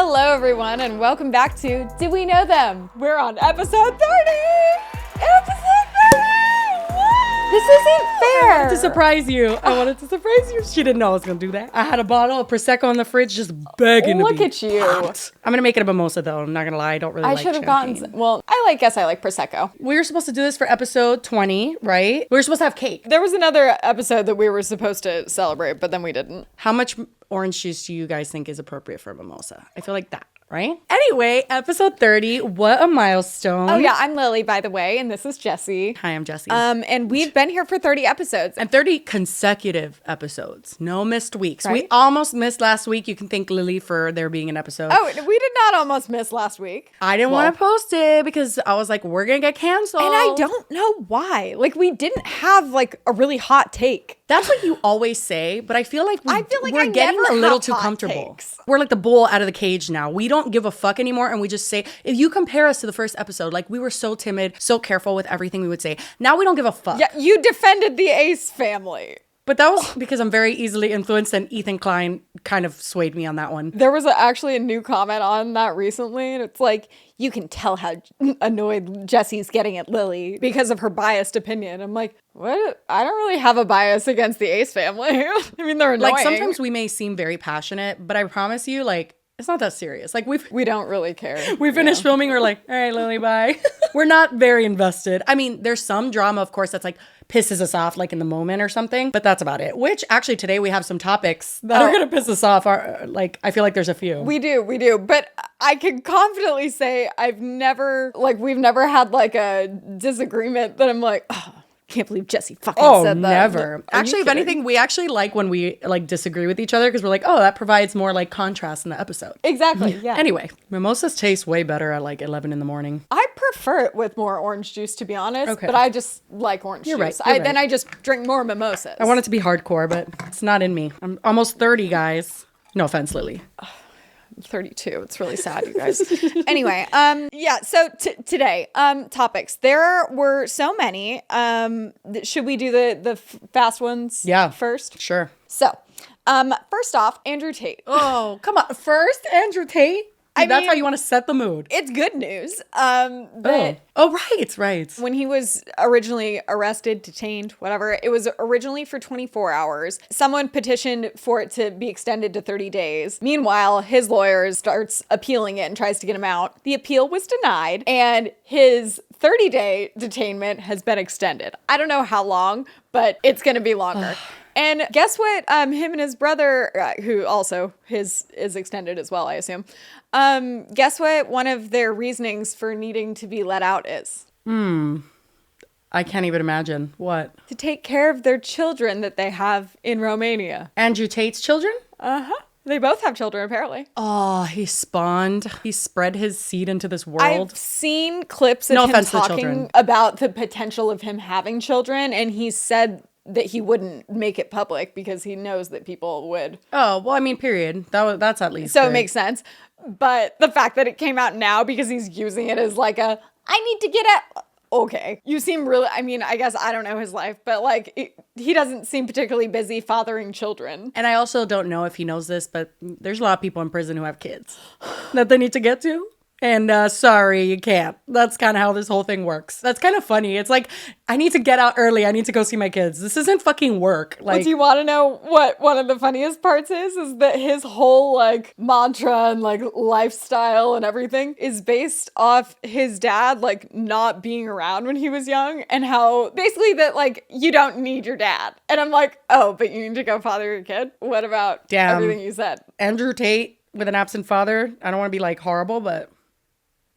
Hello, everyone, and welcome back to Do We Know Them? We're on episode 30! Episode 30! Woo! This isn't fair! To surprise you. I wanted to surprise you. She didn't know I was going to do that. I had a bottle of Prosecco in the fridge just begging to be Look at you. popped. I'm going to make it a mimosa, though. I'm not going to lie. I don't really like should have champagne. gotten... Well, I guess I like Prosecco. We were supposed to do this for episode 20, right? We were supposed to have cake. There was another episode that we were supposed to celebrate, but then we didn't. How much orange juice do you guys think is appropriate for a mimosa? I feel like that. Right? Anyway, episode 30. What a milestone. Oh, yeah. I'm Lily, by the way, and this is Jessie. Hi, I'm Jessie. And we've been here for 30 episodes. And 30 consecutive episodes. No missed weeks. Right? We almost missed last week. You can thank Lily for there being an episode. Oh, we did not almost miss last week. I didn't want to post it because I was like, we're going to get canceled. And I don't know why. Like, we didn't have, like, a really hot take. That's what you always say, but I feel like we're getting never a little have too hot comfortable. takes. We're like the bull out of the cage now. We don't give a fuck anymore, and we just say, if you compare us to the first episode, like we were so timid, so careful with everything we would say. Now we don't give a fuck. Yeah, you defended the Ace family. But that was because I'm very easily influenced, and Ethan Klein kind of swayed me on that one. There was actually a new comment on that recently, and it's like, you can tell how annoyed Jessie's getting at Lily because of her biased opinion. I'm like, what? I don't really have a bias against the Ace family. I mean, they're annoying. Like, sometimes we may seem very passionate, but I promise you, like, it's not that serious. Like, we don't really care. We finished filming. We're like, all right, Lily, bye. We're not very invested. I mean, there's some drama, of course, that's like pisses us off, like in the moment or something. But that's about it. Which actually today we have some topics that are going to piss us off. Like, I feel like there's a few. We do. But I can confidently say we've never had like a disagreement that I'm like, oh, can't believe Jessie fucking said that. Never. Actually, if anything, we actually like when we like disagree with each other because we're like, oh, that provides more like contrast in the episode. Exactly. Yeah. Anyway, mimosas taste way better at like 11 in the morning. I prefer it with more orange juice, to be honest. Okay. But I just like orange You're juice. right. Then I just drink more mimosas. I want it to be hardcore, but it's not in me. I'm almost 30, guys. No offense, Lily. 32. It's really sad, you guys. Anyway, yeah, so today, topics. There were so many. Should we do the fast ones first? Sure. So, first off, Andrew Tate. Oh, come on. First, Andrew Tate? That's how you want to set the mood. It's good news. Right. When he was originally arrested, detained, whatever, it was originally for 24 hours. Someone petitioned for it to be extended to 30 days. Meanwhile, his lawyer starts appealing it and tries to get him out. The appeal was denied, and his 30-day detainment has been extended. I don't know how long, but it's going to be longer. And guess what? Him and his brother, who also is extended as well, I assume. Guess what? One of their reasonings for needing to be let out is. I can't even imagine. What? To take care of their children that they have in Romania. Andrew Tate's children? Uh-huh. They both have children, apparently. Oh, he spawned. He spread his seed into this world. I've seen clips of him talking about the potential of him having children, and he said that he wouldn't make it public because he knows that people would. Oh, well, I mean, period. That's at least So good. It makes sense. But the fact that it came out now because he's using it as like I need to get out. Okay. You seem really, I mean, I guess I don't know his life, but like he doesn't seem particularly busy fathering children. And I also don't know if he knows this, but there's a lot of people in prison who have kids that they need to get to. And sorry, you can't. That's kind of how this whole thing works. That's kind of funny. It's like, I need to get out early. I need to go see my kids. This isn't fucking work. Like, do you want to know what one of the funniest parts is that his whole like mantra and like lifestyle and everything is based off his dad like not being around when he was young, and how basically that like you don't need your dad. And I'm like, oh, but you need to go father your kid? What about everything you said? Andrew Tate with an absent father. I don't want to be like horrible, but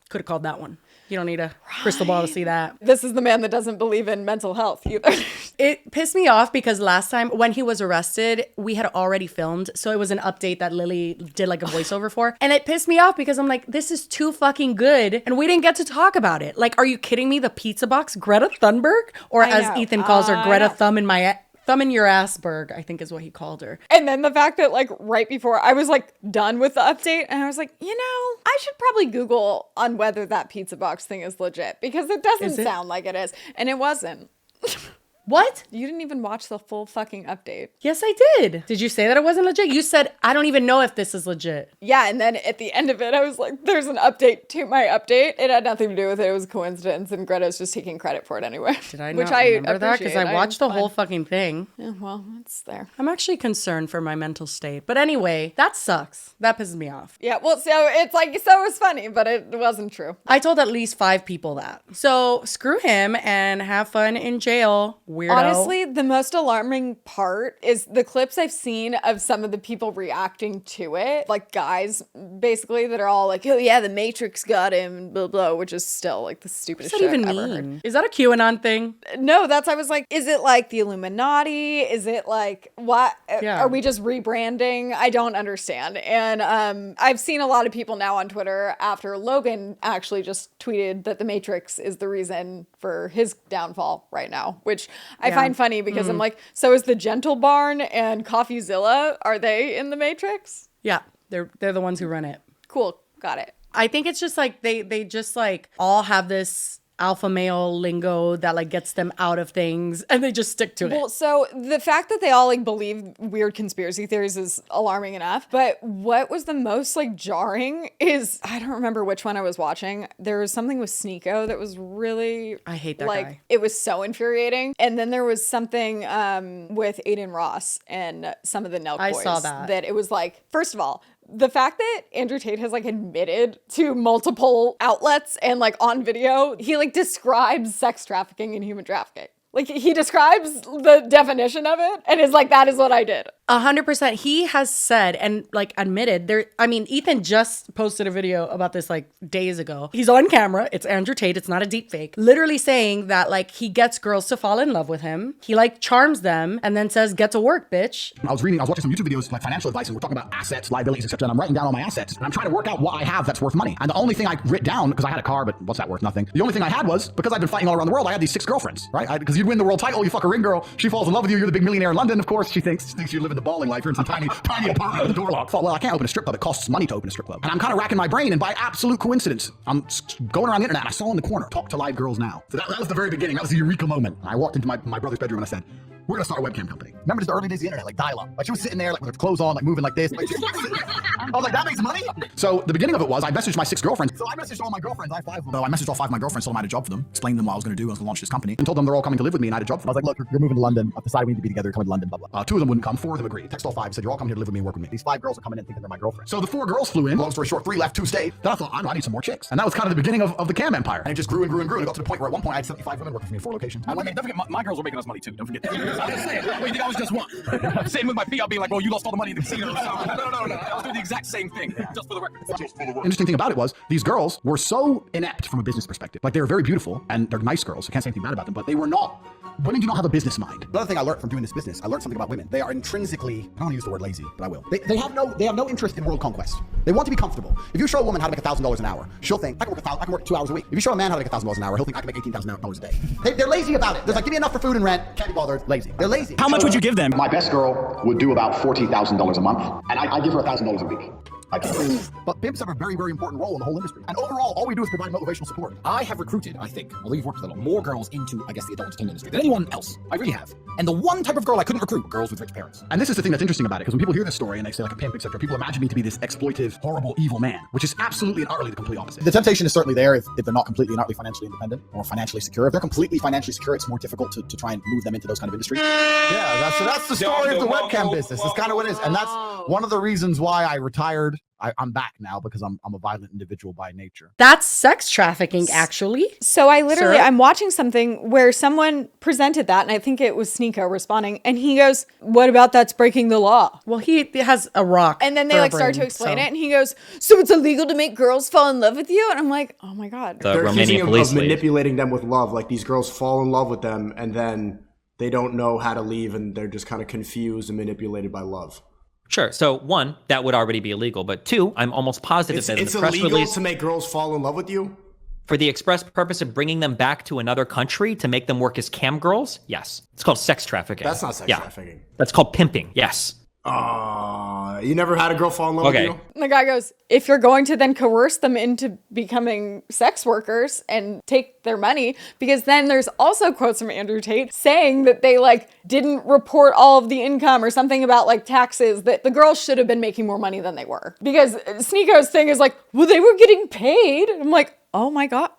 could have called that one. You don't need a crystal ball to see that. This is the man that doesn't believe in mental health either. It pissed me off because last time when he was arrested, we had already filmed. So it was an update that Lily did like a voiceover for. And it pissed me off because I'm like, this is too fucking good. And we didn't get to talk about it. Like, are you kidding me? The pizza box, Greta Thunberg? Or as Ethan calls her, Greta Thumb in your assberg, I think is what he called her. And then the fact that like right before I was like done with the update and I was like, I should probably Google on whether that pizza box thing is legit because it doesn't sound like it is. And it wasn't. What? You didn't even watch the full fucking update. Yes, I did. Did you say that it wasn't legit? You said, I don't even know if this is legit. Yeah, and then at the end of it, I was like, there's an update to my update. It had nothing to do with it. It was a coincidence, and Greta's just taking credit for it anyway. Did I not remember that? Because I watched the whole fucking thing. Yeah, well, it's there. I'm actually concerned for my mental state. But anyway, that sucks. That pisses me off. Yeah, well, so it's like, so it was funny, but it wasn't true. I told at least 5 people that. So screw him and have fun in jail, weirdo. Honestly, the most alarming part is the clips I've seen of some of the people reacting to it. Like guys, basically, that are all like, oh yeah, the Matrix got him, blah, blah, which is still like the stupidest shit I've ever heard. Is that a QAnon thing? No, I was like, is it like the Illuminati? Is it like, what? Yeah. Are we just rebranding? I don't understand. And I've seen a lot of people now on Twitter after Logan actually just tweeted that the Matrix is the reason for his downfall right now, which I find funny because I'm like, so is the Gentle Barn and CoffeeZilla, are they in the Matrix? Yeah, they're the ones who run it. Cool, got it. I think it's just like they just like all have this alpha male lingo that like gets them out of things and they just stick to it. Well, so the fact that they all like believe weird conspiracy theories is alarming enough, but what was the most like jarring is, I don't remember which one I was watching. There was something with Sneeko that was really, I hate that like, guy. It was so infuriating. And then there was something with Aiden Ross and some of the Nelk I boys. saw that. That it was like, first of all, the fact that Andrew Tate has like admitted to multiple outlets and like on video, he like describes sex trafficking and human trafficking. Like he describes the definition of it and is like, that is what I did. 100%. He has said and like admitted there. I mean, Ethan just posted a video about this like days ago. He's on camera. It's Andrew Tate. It's not a deep fake. Literally saying that like he gets girls to fall in love with him. He like charms them and then says, get to work, bitch. I was watching some YouTube videos like financial advice and we're talking about assets, liabilities, etc. And I'm writing down all my assets and I'm trying to work out what I have that's worth money. And the only thing I writ down, because I had a car, but what's that worth? Nothing. The only thing I had was, because I've been fighting all around the world, I had these 6 girlfriends, right? Because you'd win the world title, you fuck a ring girl, she falls in love with you, you're the big millionaire in London, of course. She thinks you're living the balling life, you're in some tiny apartment with a door locked. Well, I can't open a strip club. It costs money to open a strip club. And I'm kind of racking my brain, and by absolute coincidence, I'm going around the internet and I saw in the corner, talk to live girls now. So that was the very beginning. That was the eureka moment. I walked into my brother's bedroom and I said, we're gonna start a webcam company. Remember just the early days of the internet, like dial-up. Like she was sitting there like with her clothes on, like moving like this. Like, I was like, that makes money? So the beginning of it was I messaged my 6 girlfriends. So I messaged all my girlfriends, I 5 of them. So I messaged all 5 of my girlfriends, told them I had a job for them, explained them what I was gonna do, I was gonna launch this company, and told them they're all coming to live with me and I had a job for them. I was like, look, you're moving to London. I've decided we need to be together, coming to London, blah, blah. 2 of them wouldn't come, 4 of them agreed. Text all 5, said, you're all coming here to live with me and work with me. These 5 girls are coming in thinking they're my girlfriend. So the 4 girls flew in, long story short, 3 left, 2 stayed. Then I thought, I need some more chicks. And that was kind of the beginning of the cam empire. And it just grew and grew and grew. And it got to the point where at one point I had 75 women working for me in 4 locations. Don't forget, my girls were making us money too. Don't forget that. I'm just saying. Wait, you think I was just one? Same with my fee. I'll be like, well, you lost all the money in the casino. No. I was doing the exact same thing, just for the record. Interesting thing about it was these girls were so inept from a business perspective. Like they were very beautiful and they're nice girls. I can't say anything bad about them, but they were not. Women do not have a business mind. Another thing I learned from doing this business, I learned something about women. They are intrinsically, I don't want to use the word lazy, but I will. They have no interest in world conquest. They want to be comfortable. If you show a woman how to make $1,000 an hour, she'll think, I can work 2 hours a week. If you show a man how to make $1,000 an hour, he'll think I can make $18,000 a day. They're lazy about it. There's like, give me enough for food and rent, can't be bothered, lazy. They're lazy. How much would you give them? My best girl would do about $40,000 a month, and I give her $1,000 a week. But pimps have a very, very important role in the whole industry. And overall, all we do is provide motivational support. I have recruited, I think, although you've worked with a lot more girls into, I guess, the adult entertainment industry than anyone else. I really have. And the one type of girl I couldn't recruit, girls with rich parents. And this is the thing that's interesting about it, because when people hear this story and they say like a pimp, etc., people imagine me to be this exploitive, horrible, evil man, which is absolutely and utterly the complete opposite. The temptation is certainly there if they're not completely and utterly financially independent or financially secure. If they're completely financially secure, it's more difficult to try and move them into those kind of industries. Yeah, that's the story of the webcam business. That's kind of what it is. And that's one of the reasons why I retired. I'm back now because I'm a violent individual by nature. That's sex trafficking, actually. So I literally, Sir? I'm watching something where someone presented that, and I think it was Sneeko responding, and he goes, what about that's breaking the law? Well, he has a rock. And then they for a like start brain, to explain so. it, and he goes, so it's illegal to make girls fall in love with you? And I'm like, oh my God. The They're Romanian accusing him police of lead. manipulating them with love. Like these girls fall in love with them and then they don't know how to leave and they're just kind of confused and manipulated by love. Sure. So 1, that would already be illegal. But 2, I'm almost positive that in It's the press illegal release, to make girls fall in love with you? for the express purpose of bringing them back to another country to make them work as cam girls, yes. It's called sex trafficking. That's not sex trafficking. That's called pimping, yes. You never had a girl fall in love with you? And the guy goes, if you're going to then coerce them into becoming sex workers and take their money, because then there's also quotes from Andrew Tate saying that they like didn't report all of the income or something about like taxes, that the girls should have been making more money than they were. Because Sneako's thing is like, well, they were getting paid. And I'm like, oh my God.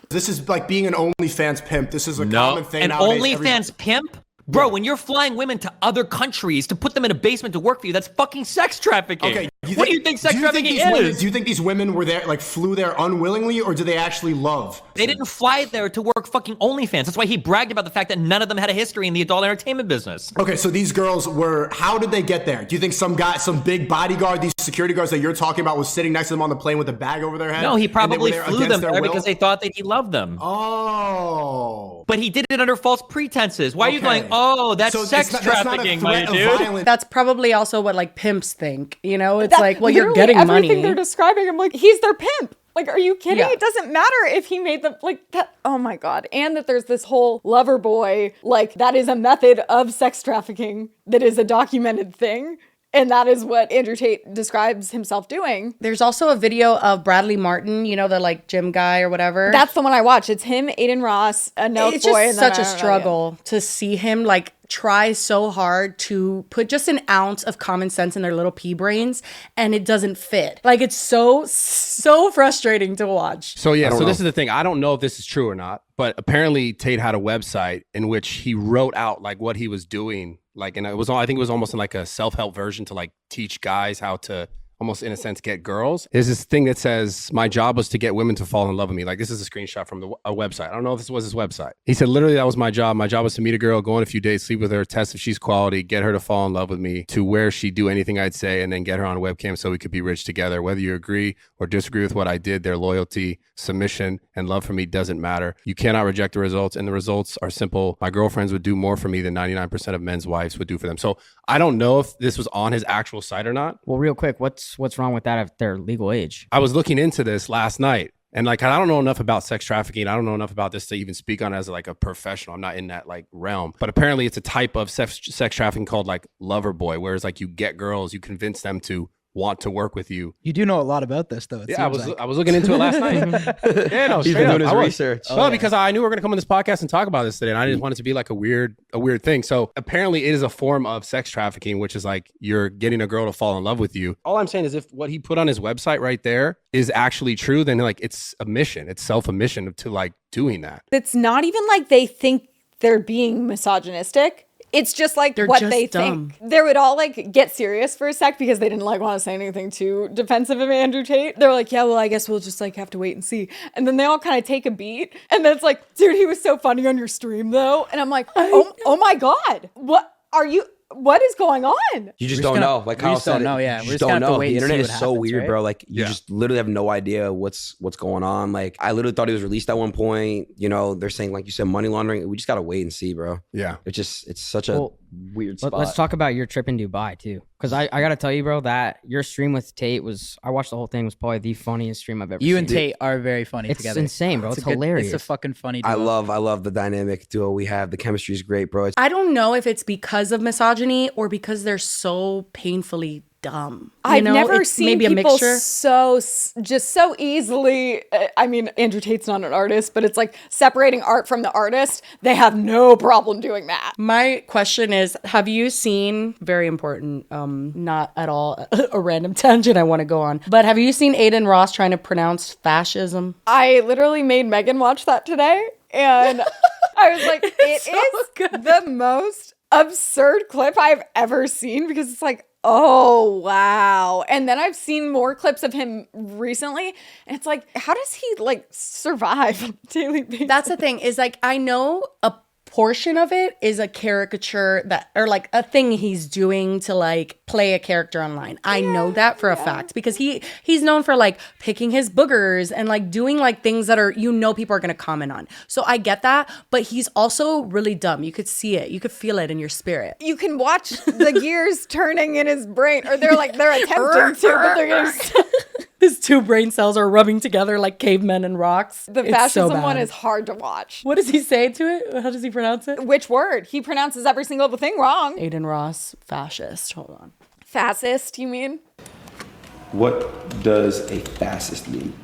This is like being an OnlyFans pimp. This is a common thing an nowadays. OnlyFans pimp? Bro, when you're flying women to other countries to put them in a basement to work for you, that's fucking sex trafficking. Okay, what do you think sex trafficking is? Do you think these women were there, like flew there unwillingly, or do they actually love? They didn't fly there to work fucking OnlyFans. That's why he bragged about the fact that none of them had a history in the adult entertainment business. Okay, so these girls were, how did they get there? Do you think some big bodyguard, these security guards that you're talking about, was sitting next to them on the plane with a bag over their head? No, he probably flew them there because they thought that he loved them. Oh. But he did it under false pretenses. Why are you going, oh, that's sex trafficking, my dude? That's probably also what like pimps think, you know? It's That- like, well, you're literally getting everything money. they're describing, I'm like, he's their pimp. Like, are you kidding? Yeah. It doesn't matter if he made them like that. Oh my God. And that there's this whole lover boy, like that is a method of sex trafficking that is a documented thing. And that is what Andrew Tate describes himself doing. There's also a video of Bradley Martin, you know, the like gym guy or whatever. That's the one I watched. It's him, Aiden Ross, a Nelk It's boy. just such a struggle to see him like try so hard to put just an ounce of common sense in their little pea brains, and it doesn't fit. Like it's so frustrating to watch. So yeah, so this is the thing. I don't know if this is true or not, but apparently Tate had a website in which he wrote out like what he was doing. Like, and it was all, I think it was almost in like a self-help version to like teach guys how to almost in a sense get girls. There's this thing that says, my job was to get women to fall in love with me. Like this is a screenshot from a website. I don't know if this was his website. He said, literally, that was my job. My job was to meet a girl, go on a few dates, sleep with her, test if she's quality, get her to fall in love with me, to where she'd do anything I'd say, and then get her on a webcam so we could be rich together. Whether you agree or disagree with what I did, their loyalty, submission, and love for me doesn't matter. You cannot reject the results, and the results are simple. My girlfriends would do more for me than 99% of men's wives would do for them. So I don't know if this was on his actual site or not. Well, real quick, what's wrong with that if they're legal age? I was looking into this last night, and like I don't know enough about sex trafficking. I don't know enough about this to even speak on it as like a professional. I'm not in that like realm. But apparently it's a type of sex trafficking called like lover boy, whereas like you get girls, you convince them to want to work with you. You do know a lot about this, though. I was looking into it last night. Yeah, no, He's straight been up. doing his research. Well, because I knew we were going to come on this podcast and talk about this today, and I didn't want it to be like a weird thing. So apparently it is a form of sex trafficking, which is like you're getting a girl to fall in love with you. All I'm saying is if what he put on his website right there is actually true, then like it's a mission. It's self-admission to like doing that. It's not even like they think they're being misogynistic. It's just like They're what just they dumb. think. They would all like get serious for a sec because they didn't like want to say anything too defensive of Andrew Tate. They're like, yeah, well, I guess we'll just like have to wait and see. And then they all kind of take a beat. And then it's like, dude, he was so funny on your stream though. And I'm like, oh my God, what is going on? You just don't know. Like Kyle said, yeah. You just don't know. The internet is so weird, right? bro. Like you just literally have no idea what's going on. Like I literally thought he was released at one point. You know, they're saying like you said, money laundering. We just gotta wait and see, bro. Yeah. It's such a weird spot. Let's talk about your trip in Dubai too, because I gotta tell you, bro, that your stream with Tate I watched the whole thing, was probably the funniest stream I've ever seen. You and Tate are very funny It's together. insane, bro. It's hilarious. It's a fucking funny duo. I love the dynamic duo we have. The chemistry is great, bro. I don't know if it's because of misogyny or because they're so painfully dumb. I've never It's seen maybe a people mixture. so easily. I mean, Andrew Tate's not an artist, but it's like separating art from the artist. They have no problem doing that. My question is, have you seen, very important, not at all a random tangent I want to go on, but have you seen Aiden Ross trying to pronounce fascism? I literally made Megan watch that today, and I was like, it is the most absurd clip I've ever seen, because it's like, oh, wow. And then I've seen more clips of him recently, and it's like, how does he like survive on a daily basis? That's the thing, is like, I know a portion of it is a caricature that, or like a thing he's doing to like play a character online. I know that for a fact, because he's known for like picking his boogers and like doing like things that are, you know, people are going to comment on. So I get that, but he's also really dumb. You could see it. You could feel it in your spirit. You can watch the gears turning in his brain, or they're attempting to, but they're getting His two brain cells are rubbing together like cavemen and rocks. The It's fascism so bad. one is hard to watch. What does he say to it? How does he pronounce it? Which word? He pronounces every single thing wrong. Aiden Ross, fascist. Hold on. Fascist, you mean? What does a fascist mean?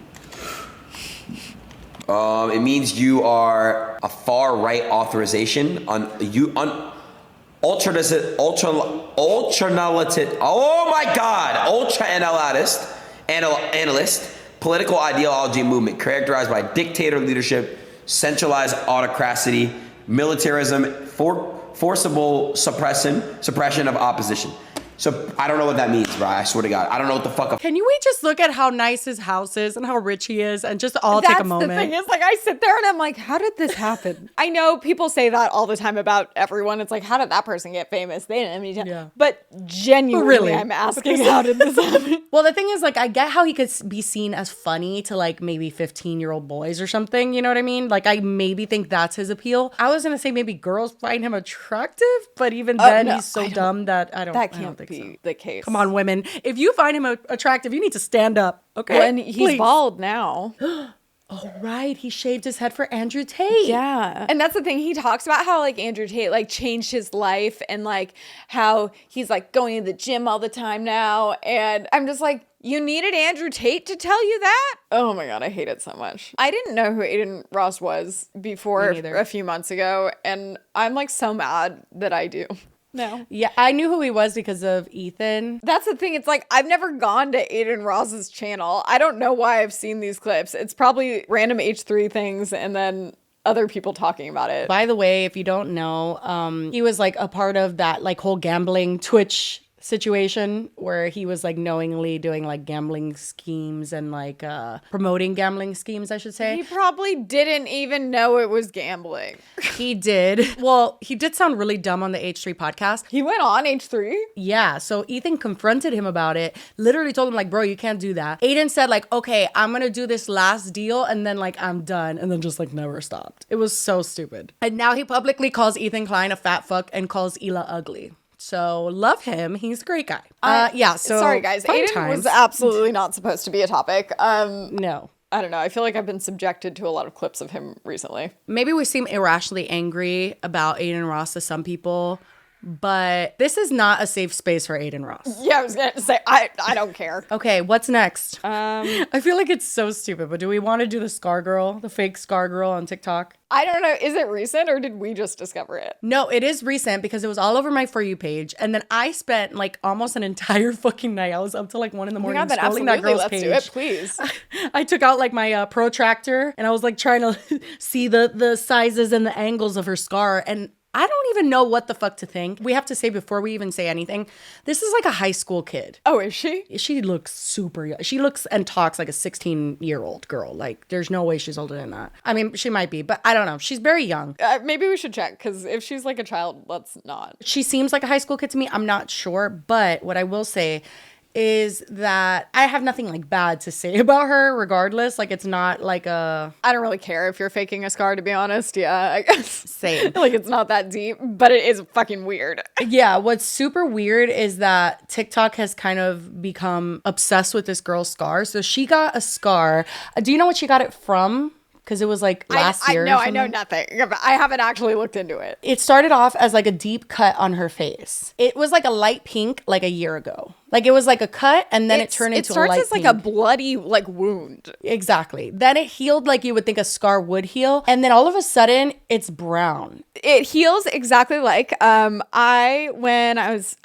It means you are a far right authorization on ultra-analytic. Oh my God, ultra-analyst, political ideology movement characterized by dictator leadership, centralized autocracy, militarism, forcible suppression of opposition. So I don't know what that means, bro. I swear to God, I don't know what the fuck. Can we just look at how nice his house is and how rich he is and just all take a moment? That's the thing is, like, I sit there and I'm like, how did this happen? I know people say that all the time about everyone. It's like, how did that person get famous? They didn't have any time. Yeah. But genuinely, I'm asking, how did this happen? Well, the thing is, like, I get how he could be seen as funny to, like, maybe 15-year-old boys or something. You know what I mean? Like, I maybe think that's his appeal. I was going to say maybe girls find him attractive, but even then, no, he's so dumb that I don't think be so. the case. Come on, women. If you find him attractive, you need to stand up, okay? Well, and he's Please. bald now. Oh, right. He shaved his head for Andrew Tate. Yeah. And that's the thing. He talks about how, like, Andrew Tate, like, changed his life and, like, how he's, like, going to the gym all the time now. And I'm just like, you needed Andrew Tate to tell you that? Oh my God, I hate it so much. I didn't know who Aiden Ross was before a few months ago. And I'm, like, so mad that I do. No. Yeah, I knew who he was because of Ethan. That's the thing. It's like, I've never gone to Aiden Ross's channel. I don't know why I've seen these clips. It's probably random H3 things and then other people talking about it. By the way, if you don't know, he was like a part of that like whole gambling Twitch situation where he was like knowingly doing like gambling schemes and like promoting gambling schemes, I should say. He probably didn't even know it was gambling. He did. Well, he did sound really dumb on the H3 podcast. He went on H3? Yeah. So Ethan confronted him about it, literally told him like, bro, you can't do that. Aiden said like, okay, I'm going to do this last deal and then like I'm done. And then just like never stopped. It was so stupid. And now he publicly calls Ethan Klein a fat fuck and calls Hila ugly. So love him. He's a great guy. Yeah. So sorry guys, Aiden was absolutely not supposed to be a topic. No. I don't know. I feel like I've been subjected to a lot of clips of him recently. Maybe we seem irrationally angry about Aiden Ross to some people, but this is not a safe space for Aiden Ross. Yeah, I was going to say, I don't care. Okay, what's next? I feel like it's so stupid, but do we want to do the Scar Girl, the fake Scar Girl on TikTok? I don't know. Is it recent or did we just discover it? No, it is recent because it was all over my For You page. And then I spent like almost an entire fucking night. I was up till like 1 a.m. scrolling that girl's page. Let's do it, please. I took out like my protractor and I was like trying to see the sizes and the angles of her scar. And I don't even know what the fuck to think. We have to say before we even say anything, this is like a high school kid. Oh, is she? She looks super young. She looks and talks like a 16-year-old girl. Like, there's no way she's older than that. I mean, she might be, but I don't know. She's very young. Maybe we should check, because if she's like a child, let's not. She seems like a high school kid to me. I'm not sure. But what I will say is that I have nothing like bad to say about her regardless. Like, it's not like a... I don't really care if you're faking a scar, to be honest. Yeah, I guess. Same. Like, it's not that deep, but it is fucking weird. Yeah, what's super weird is that TikTok has kind of become obsessed with this girl's scar. So she got a scar. Do you know what she got it from? Because it was like last year. No, I know nothing. I haven't actually looked into it. It started off as like a deep cut on her face. It was like a light pink like a year ago. Like it was like a cut and then it turned into a light pink. It starts as like a bloody like wound. Exactly. Then it healed like you would think a scar would heal. And then all of a sudden it's brown. It heals exactly like when I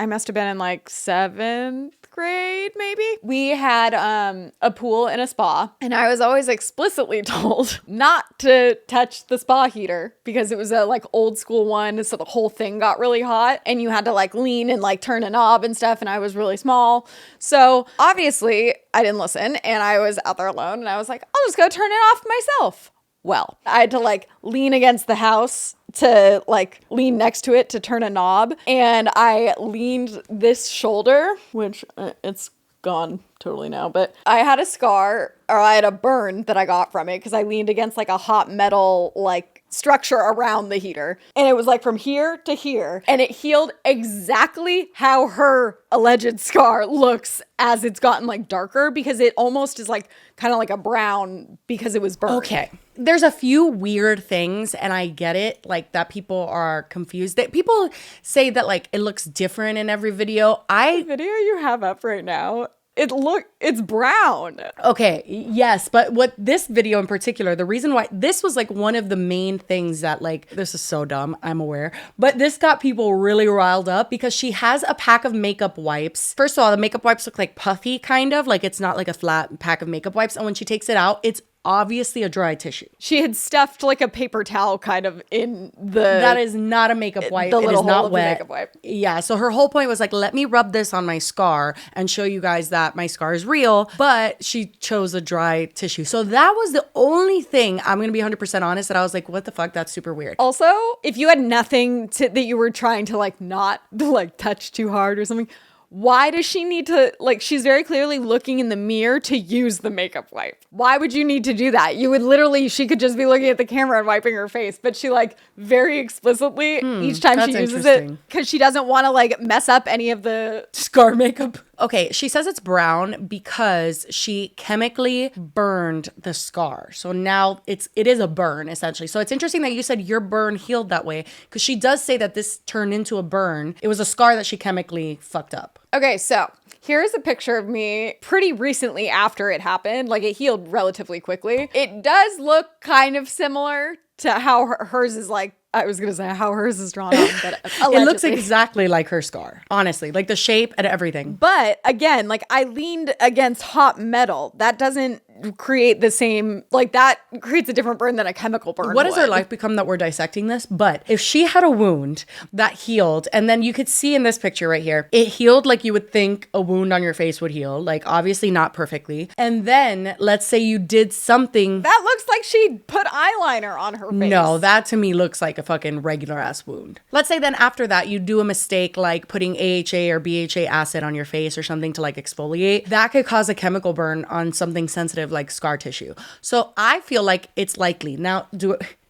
must have been in like 7th grade, maybe. We had a pool and a spa, and I was always explicitly told not to touch the spa heater because it was a like old school one, so the whole thing got really hot and you had to like lean and like turn a knob and stuff, and I was really small. So obviously I didn't listen, and I was out there alone, and I was like, I'll just go turn it off myself. Well, I had to like lean against the house to like lean next to it to turn a knob. And I leaned this shoulder, which it's gone totally now, but I had a scar, or I had a burn that I got from it because I leaned against like a hot metal like structure around the heater. And it was like from here to here. And it healed exactly how her alleged scar looks as it's gotten like darker, because it almost is like kind of like a brown because it was burned. Okay. There's a few weird things, and I get it, like that people are confused. That people say that like it looks different in every video. The video you have up right now, it's brown. Okay, yes, but what this video in particular, the reason why this was like one of the main things that like, this is so dumb, I'm aware, but this got people really riled up because she has a pack of makeup wipes. First of all, the makeup wipes look like puffy, kind of, like it's not like a flat pack of makeup wipes. And when she takes it out, it's obviously a dry tissue. She had stuffed like a paper towel kind of in the... That is not a makeup wipe. The it little is not hole wet. of the makeup wipe. Yeah, so her whole point was like, let me rub this on my scar and show you guys that my scar is real, but she chose a dry tissue. So that was the only thing, I'm going to be 100% honest, that I was like, what the fuck? That's super weird. Also, if you had nothing that you were trying to like not like touch too hard or something, why does she need to, like, she's very clearly looking in the mirror to use the makeup wipe. Why would you need to do that? You would literally, she could just be looking at the camera and wiping her face, but she like very explicitly each time she uses it, because she doesn't want to like mess up any of the scar makeup. Okay, she says it's brown because she chemically burned the scar. So now it is a burn essentially. So it's interesting that you said your burn healed that way, because she does say that this turned into a burn. It was a scar that she chemically fucked up. Okay, so here's a picture of me pretty recently after it happened. Like, it healed relatively quickly. It does look kind of similar to how hers is like, I was going to say how hers is drawn on, but it looks exactly like her scar, honestly, like the shape and everything. But again, like I leaned against hot metal. That doesn't create the same, like that creates a different burn than a chemical burn. What does her life become that we're dissecting this? But if she had a wound that healed, and then you could see in this picture right here, it healed like you would think a wound on your face would heal, like obviously not perfectly. And then let's say you did something. That looks like she put eyeliner on her face. No, that to me looks like a fucking regular ass wound. Let's say then after that you do a mistake like putting AHA or BHA acid on your face or something to like exfoliate. That could cause a chemical burn on something sensitive like scar tissue. So I feel like it's likely. Now,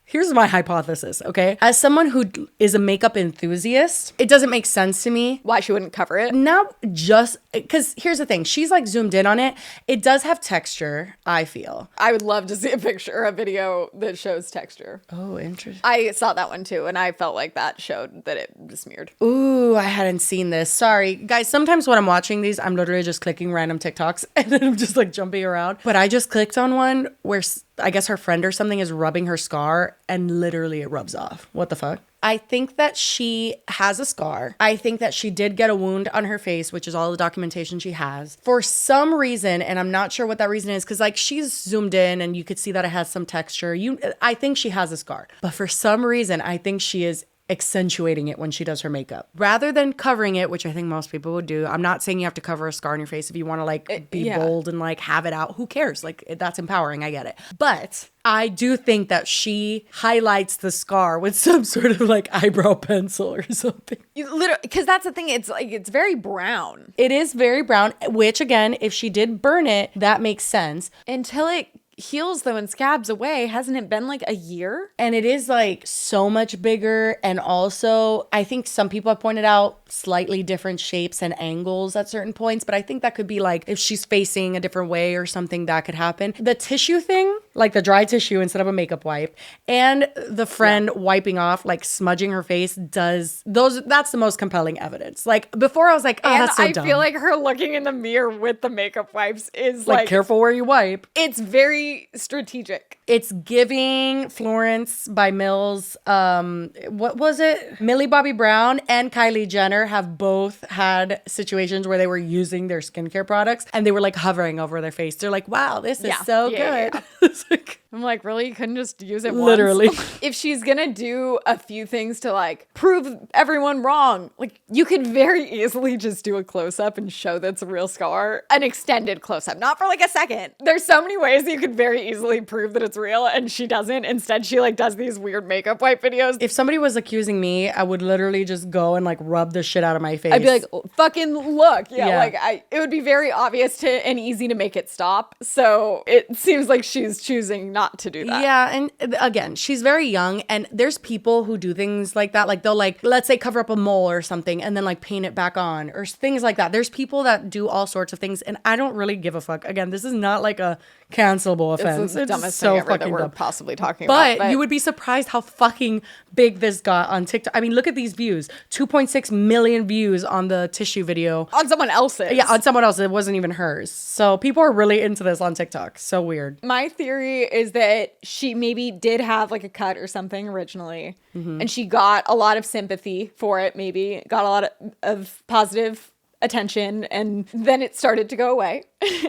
here's my hypothesis, okay? As someone who is a makeup enthusiast, it doesn't make sense to me why she wouldn't cover it. Now, just because here's the thing, she's like zoomed in on it. It does have texture, I feel. I would love to see a video that shows texture. Oh, interesting. I saw that one too, and I felt like that showed that it smeared. Ooh, I hadn't seen this. Sorry. Guys, sometimes when I'm watching these, I'm literally just clicking random TikToks and then I'm just like jumping around. But I just clicked on one where I guess her friend or something is rubbing her scar and literally it rubs off. What the fuck? I think that she has a scar. I think that she did get a wound on her face, which is all the documentation she has. For some reason, and I'm not sure what that reason is, because like she's zoomed in and you could see that it has some texture. I think she has a scar. But for some reason, I think she is accentuating it when she does her makeup rather than covering it, which I think most people would do. I'm not saying you have to cover a scar on your face if you want to like be bold and like have it out. Who cares? Like that's empowering. I get it. But I do think that she highlights the scar with some sort of like eyebrow pencil or something. Literally, because that's the thing. It's like, it's very brown. It is very brown, which again, if she did burn it, that makes sense. Until it heals though and scabs away. Hasn't it been like a year? And it is like so much bigger. And also I think some people have pointed out slightly different shapes and angles at certain points, but I think that could be like if she's facing a different way or something, that could happen. The tissue thing, like the dry tissue instead of a makeup wipe, and the friend wiping off, like smudging her face, that's the most compelling evidence. Like before I was like, oh, and that's so dumb. I feel like her looking in the mirror with the makeup wipes is like careful where you wipe. It's very strategic. It's giving Florence by Mills. What was it? Millie Bobby Brown and Kylie Jenner have both had situations where they were using their skincare products and they were like hovering over their face. They're like, wow, this is so good. It's like, I'm like, really? You couldn't just use it literally once? If she's gonna do a few things to like prove everyone wrong, like you could very easily just do a close-up and show that's a real scar. An extended close-up, not for like a second. There's so many ways that you could very easily prove that it's real, and she doesn't. Instead, she like does these weird makeup wipe videos. If somebody was accusing me, I would literally just go and like rub the shit out of my face. I'd be like, fucking look. Like it would be very obvious and easy to make it stop. So it seems like she's choosing not to do that. Yeah, and again, she's very young, and there's people who do things like that. Like they'll like, let's say cover up a mole or something and then like paint it back on or things like that. There's people that do all sorts of things, and I don't really give a fuck. Again, this is not like a cancelable offense. It's the dumbest so thing ever that fucking we're dumb. possibly talking about. But you would be surprised how fucking big this got on TikTok. I mean, look at these views. 2.6 million views on the tissue video. On someone else's. Yeah, on someone else. It wasn't even hers. So people are really into this on TikTok. So weird. My theory is that she maybe did have like a cut or something originally, and she got a lot of sympathy for it, maybe got a lot of positive attention, and then it started to go away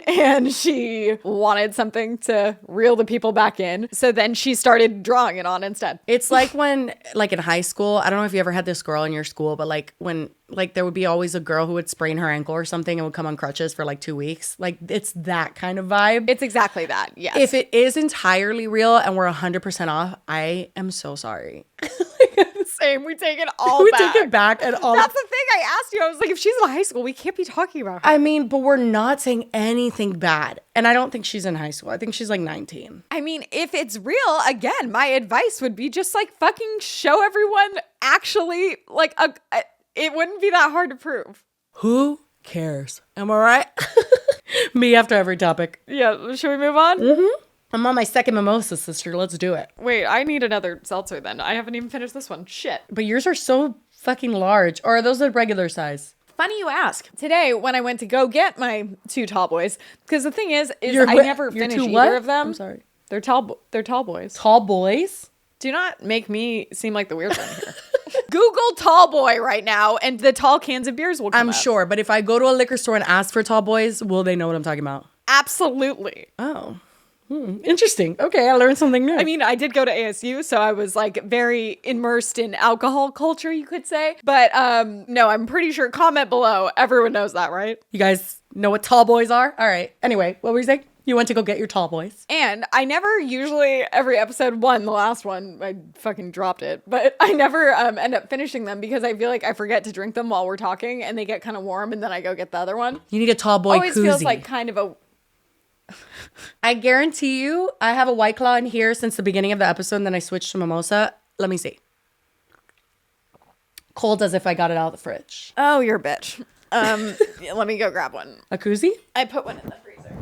and she wanted something to reel the people back in, so then she started drawing it on instead. It's like when, like in high school, I don't know if you ever had this girl in your school, but like when like there would be always a girl who would sprain her ankle or something and would come on crutches for like 2 weeks. Like it's that kind of vibe. It's exactly that. Yes. If it is entirely real and we're 100% off, I am so sorry. Same. We take it all We back. take it back and all. That's the thing I asked you. I was like, if she's in high school, we can't be talking about her. I mean, but we're not saying anything bad. And I don't think she's in high school. I think she's like 19. I mean, if it's real, again, my advice would be just like fucking show everyone actually like it wouldn't be that hard to prove. Who cares? Am I right? Me after every topic. Yeah, should we move on? Mm-hmm. I'm on my second mimosa, sister. Let's do it. Wait, I need another seltzer then. I haven't even finished this one. Shit. But yours are so fucking large. Or are those the regular size? Funny you ask. Today, when I went to go get my 2 tall boys, because the thing is I never finish either of them. I'm sorry. They're tall boys. Tall boys? Do not make me seem like the weird one here. Google tall boy right now, and the tall cans of beers will come I'm up. sure, but if I go to a liquor store and ask for tall boys, will they know what I'm talking about? Absolutely. Oh. Interesting. Okay, I learned something new. I mean, I did go to ASU, so I was like very immersed in alcohol culture, you could say. But no, I'm pretty sure, comment below. Everyone knows that, right? You guys know what tall boys are? All right. Anyway, what were you saying? You went to go get your tall boys. And I never usually, every episode one, the last one, I fucking dropped it. But I never end up finishing them because I feel like I forget to drink them while we're talking and they get kind of warm and then I go get the other one. You need a tall boy Always koozie. feels like kind of a... I guarantee you, I have a White Claw in here since the beginning of the episode, and then I switched to mimosa. Let me see. Cold as if I got it out of the fridge. Oh, you're a bitch. Let me go grab one. A koozie? I put one in the freezer.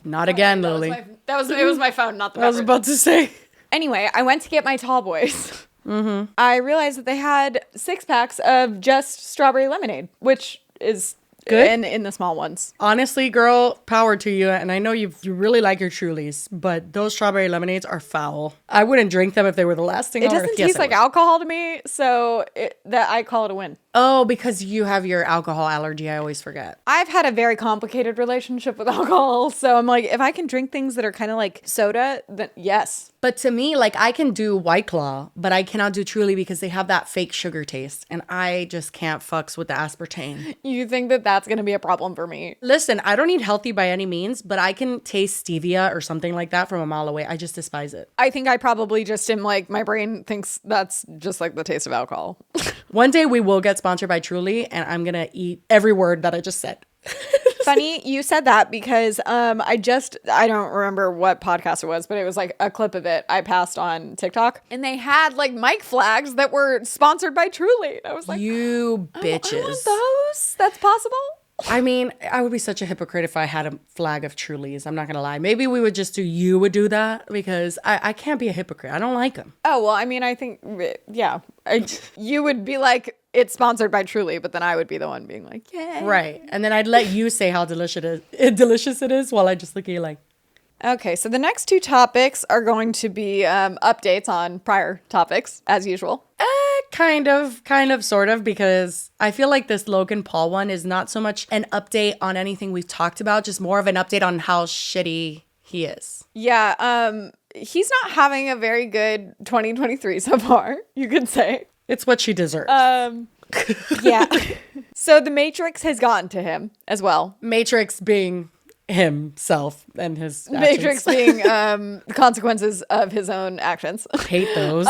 Not again, It Lily. was my phone, not the I was beverage. about to say. Anyway, I went to get my tall boys. Mm-hmm. I realized that they had 6-packs of just strawberry lemonade, which is good in the small ones. Honestly, girl, power to you. And I know you really like your Trulies, but those strawberry lemonades are foul. I wouldn't drink them if they were the last thing It on doesn't earth. Yes, taste I like would. alcohol to me, so that I call it a win. Oh, because you have your alcohol allergy. I always forget. I've had a very complicated relationship with alcohol, so I'm like, if I can drink things that are kind of like soda, then yes. But to me, like I can do White Claw, but I cannot do Truly because they have that fake sugar taste. And I just can't fucks with the aspartame. You think that that's going to be a problem for me? Listen, I don't eat healthy by any means, but I can taste stevia or something like that from a mile away. I just despise it. I think I probably just am like, my brain thinks that's just like the taste of alcohol. One day we will get sponsored by Truly, and I'm going to eat every word that I just said. Funny you said that because I don't remember what podcast it was, but it was like a clip of it I passed on TikTok, and they had like mic flags that were sponsored by Truly. I was like, you bitches. I want those. That's possible. I mean, I would be such a hypocrite if I had a flag of Trulies. I'm not going to lie. Maybe we would just you would do that because I can't be a hypocrite. I don't like them. Oh, well, I mean, I think, yeah, you would be like, it's sponsored by Truly, but then I would be the one being like, yeah. Right. And then I'd let you say how delicious it is while I just look at you like. Okay, so the next 2 topics are going to be updates on prior topics, as usual. Kind of, sort of, because I feel like this Logan Paul one is not so much an update on anything we've talked about, just more of an update on how shitty he is. Yeah, he's not having a very good 2023 so far, you could say. It's what she deserves. Yeah. So The Matrix has gotten to him as well. Matrix being himself and his actions. Matrix being the consequences of his own actions. Hate those.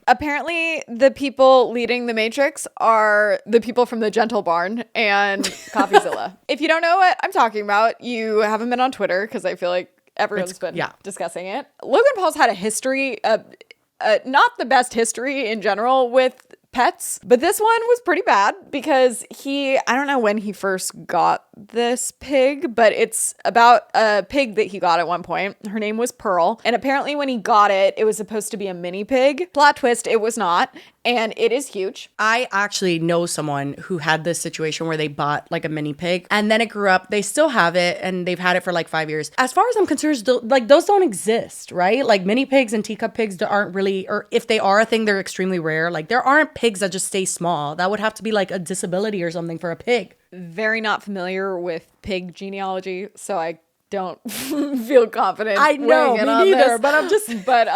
Apparently the people leading the Matrix are the people from the Gentle Barn and CoffeeZilla. If you don't know what I'm talking about, you haven't been on Twitter, because I feel like everyone's been discussing it. Logan Paul's had a history, not the best history in general with pets, but this one was pretty bad because I don't know when he first got this pig, but it's about a pig that he got at one point. Her name was Pearl, and apparently when he got it, it was supposed to be a mini pig. Plot twist, it was not, and it is huge. I actually know someone who had this situation where they bought like a mini pig and then it grew up. They still have it and they've had it for like 5 years. As far as I'm concerned, like those don't exist, right? Like mini pigs and teacup pigs aren't really, or if they are a thing, they're extremely rare. Like there aren't pigs that just stay small. That would have to be like a disability or something for a pig. Very not familiar with pig genealogy, so I don't feel confident. I know, me neither, but I'm just... But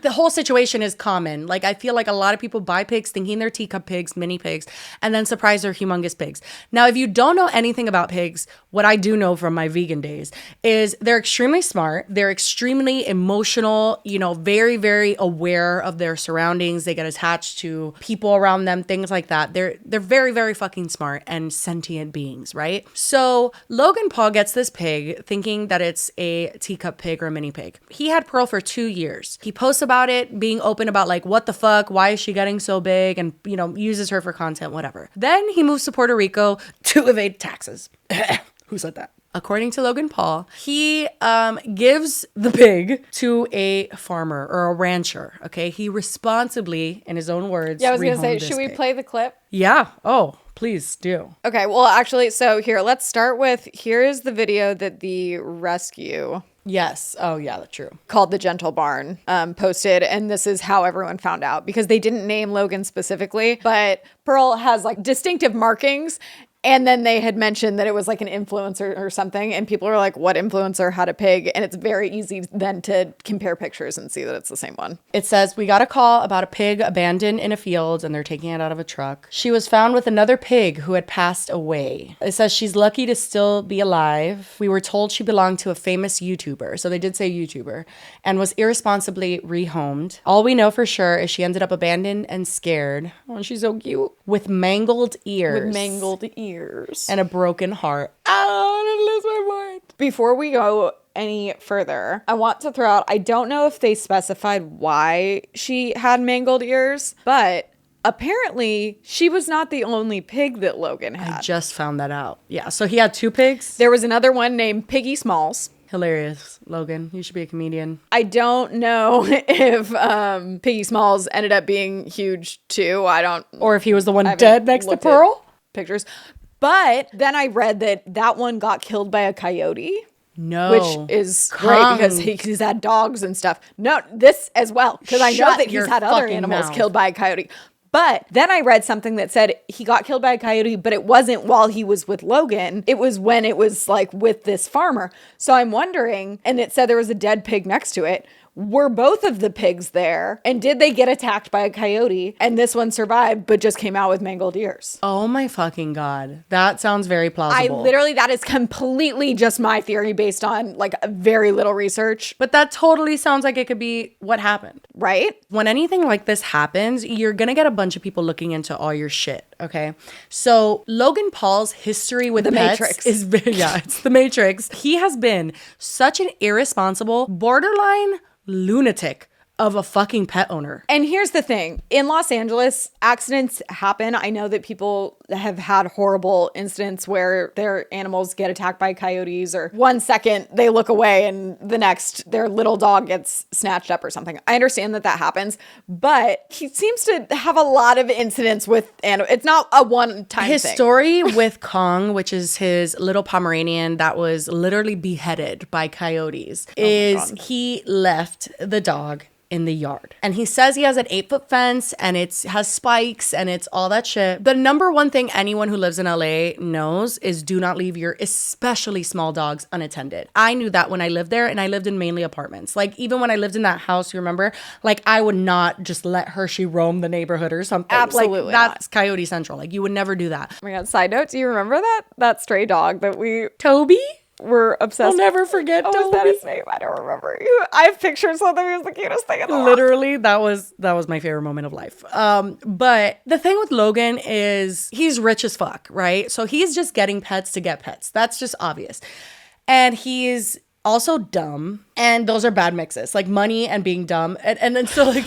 the whole situation is common. Like, I feel like a lot of people buy pigs thinking they're teacup pigs, mini pigs, and then surprise they're humongous pigs. Now, if you don't know anything about pigs, what I do know from my vegan days is they're extremely smart. They're extremely emotional, you know, very, very aware of their surroundings. They get attached to people around them, things like that. They're very, very fucking smart and sentient beings, right? So Logan Paul gets this pig thinking that it's a teacup pig or a mini pig. He had Pearl for 2 years. He posts about it, being open about like, what the fuck? Why is she getting so big? And, you know, uses her for content, whatever. Then he moves to Puerto Rico to evade taxes. Who said that? According to Logan Paul, he gives the pig to a farmer or a rancher, okay? He responsibly, in his own words, I was going to say, rehomed this should we pig. play the clip? Yeah. Oh, please do. Okay, well, actually, so here, let's start with, here is the video that the rescue... Yes. Oh, yeah, that's true. Called The Gentle Barn posted, and this is how everyone found out, because they didn't name Logan specifically, but Pearl has like distinctive markings. And then they had mentioned that it was like an influencer or something. And people are like, what influencer had a pig? And it's very easy then to compare pictures and see that it's the same one. It says, we got a call about a pig abandoned in a field and they're taking it out of a truck. She was found with another pig who had passed away. It says she's lucky to still be alive. We were told she belonged to a famous YouTuber. So they did say YouTuber, and was irresponsibly rehomed. All we know for sure is she ended up abandoned and scared. Oh, she's so cute. With mangled ears. With mangled ears. And a broken heart. Oh, I didn't lose my mind. Before we go any further, I want to throw out, I don't know if they specified why she had mangled ears, but apparently she was not the only pig that Logan had. I just found that out. Yeah, so he had 2 pigs. There was another one named Piggy Smalls. Hilarious, Logan. You should be a comedian. I don't know if Piggy Smalls ended up being huge too. Or if he was the one dead next to Pearl. Pictures. But then I read that one got killed by a coyote. No. Which is great because he's had dogs and stuff. No, this as well. Because I know that he's had other animals killed by a coyote. But then I read something that said he got killed by a coyote, but it wasn't while he was with Logan. It was when it was like with this farmer. So I'm wondering, and it said there was a dead pig next to it. Were both of the pigs there? And did they get attacked by a coyote? And this one survived, but just came out with mangled ears. Oh my fucking God. That sounds very plausible. That is completely just my theory based on like very little research. But that totally sounds like it could be what happened. Right? When anything like this happens, you're going to get a bunch of people looking into all your shit. Okay. So Logan Paul's history with the pets Matrix is, yeah, it's the Matrix. He has been such an irresponsible, borderline lunatic of a fucking pet owner. And here's the thing. In Los Angeles, accidents happen. I know that people have had horrible incidents where their animals get attacked by coyotes, or 1 second they look away and the next their little dog gets snatched up or something. I understand that happens, but he seems to have a lot of incidents with animals. It's not a one-time thing. His story with Kong, which is his little Pomeranian that was literally beheaded by coyotes, is he left the dog in the yard. And he says he has an 8-foot fence and it has spikes and it's all that shit. The number one thing anyone who lives in LA knows is do not leave your especially small dogs unattended. I knew that when I lived there, and I lived in mainly apartments. Like even when I lived in that house, you remember, like I would not just let Hershey roam the neighborhood or something. Absolutely like, that's Coyote Central. Like you would never do that. Oh my God, side note, do you remember that stray dog that Toby? We're obsessed. I'll never forget Toby. Was that his name? I don't remember. I have pictures of him. He was the cutest thing in the world. Literally, that was my favorite moment of life. But the thing with Logan is he's rich as fuck, right? So he's just getting pets to get pets. That's just obvious. And he's also dumb. And those are bad mixes, like money and being dumb. And then so like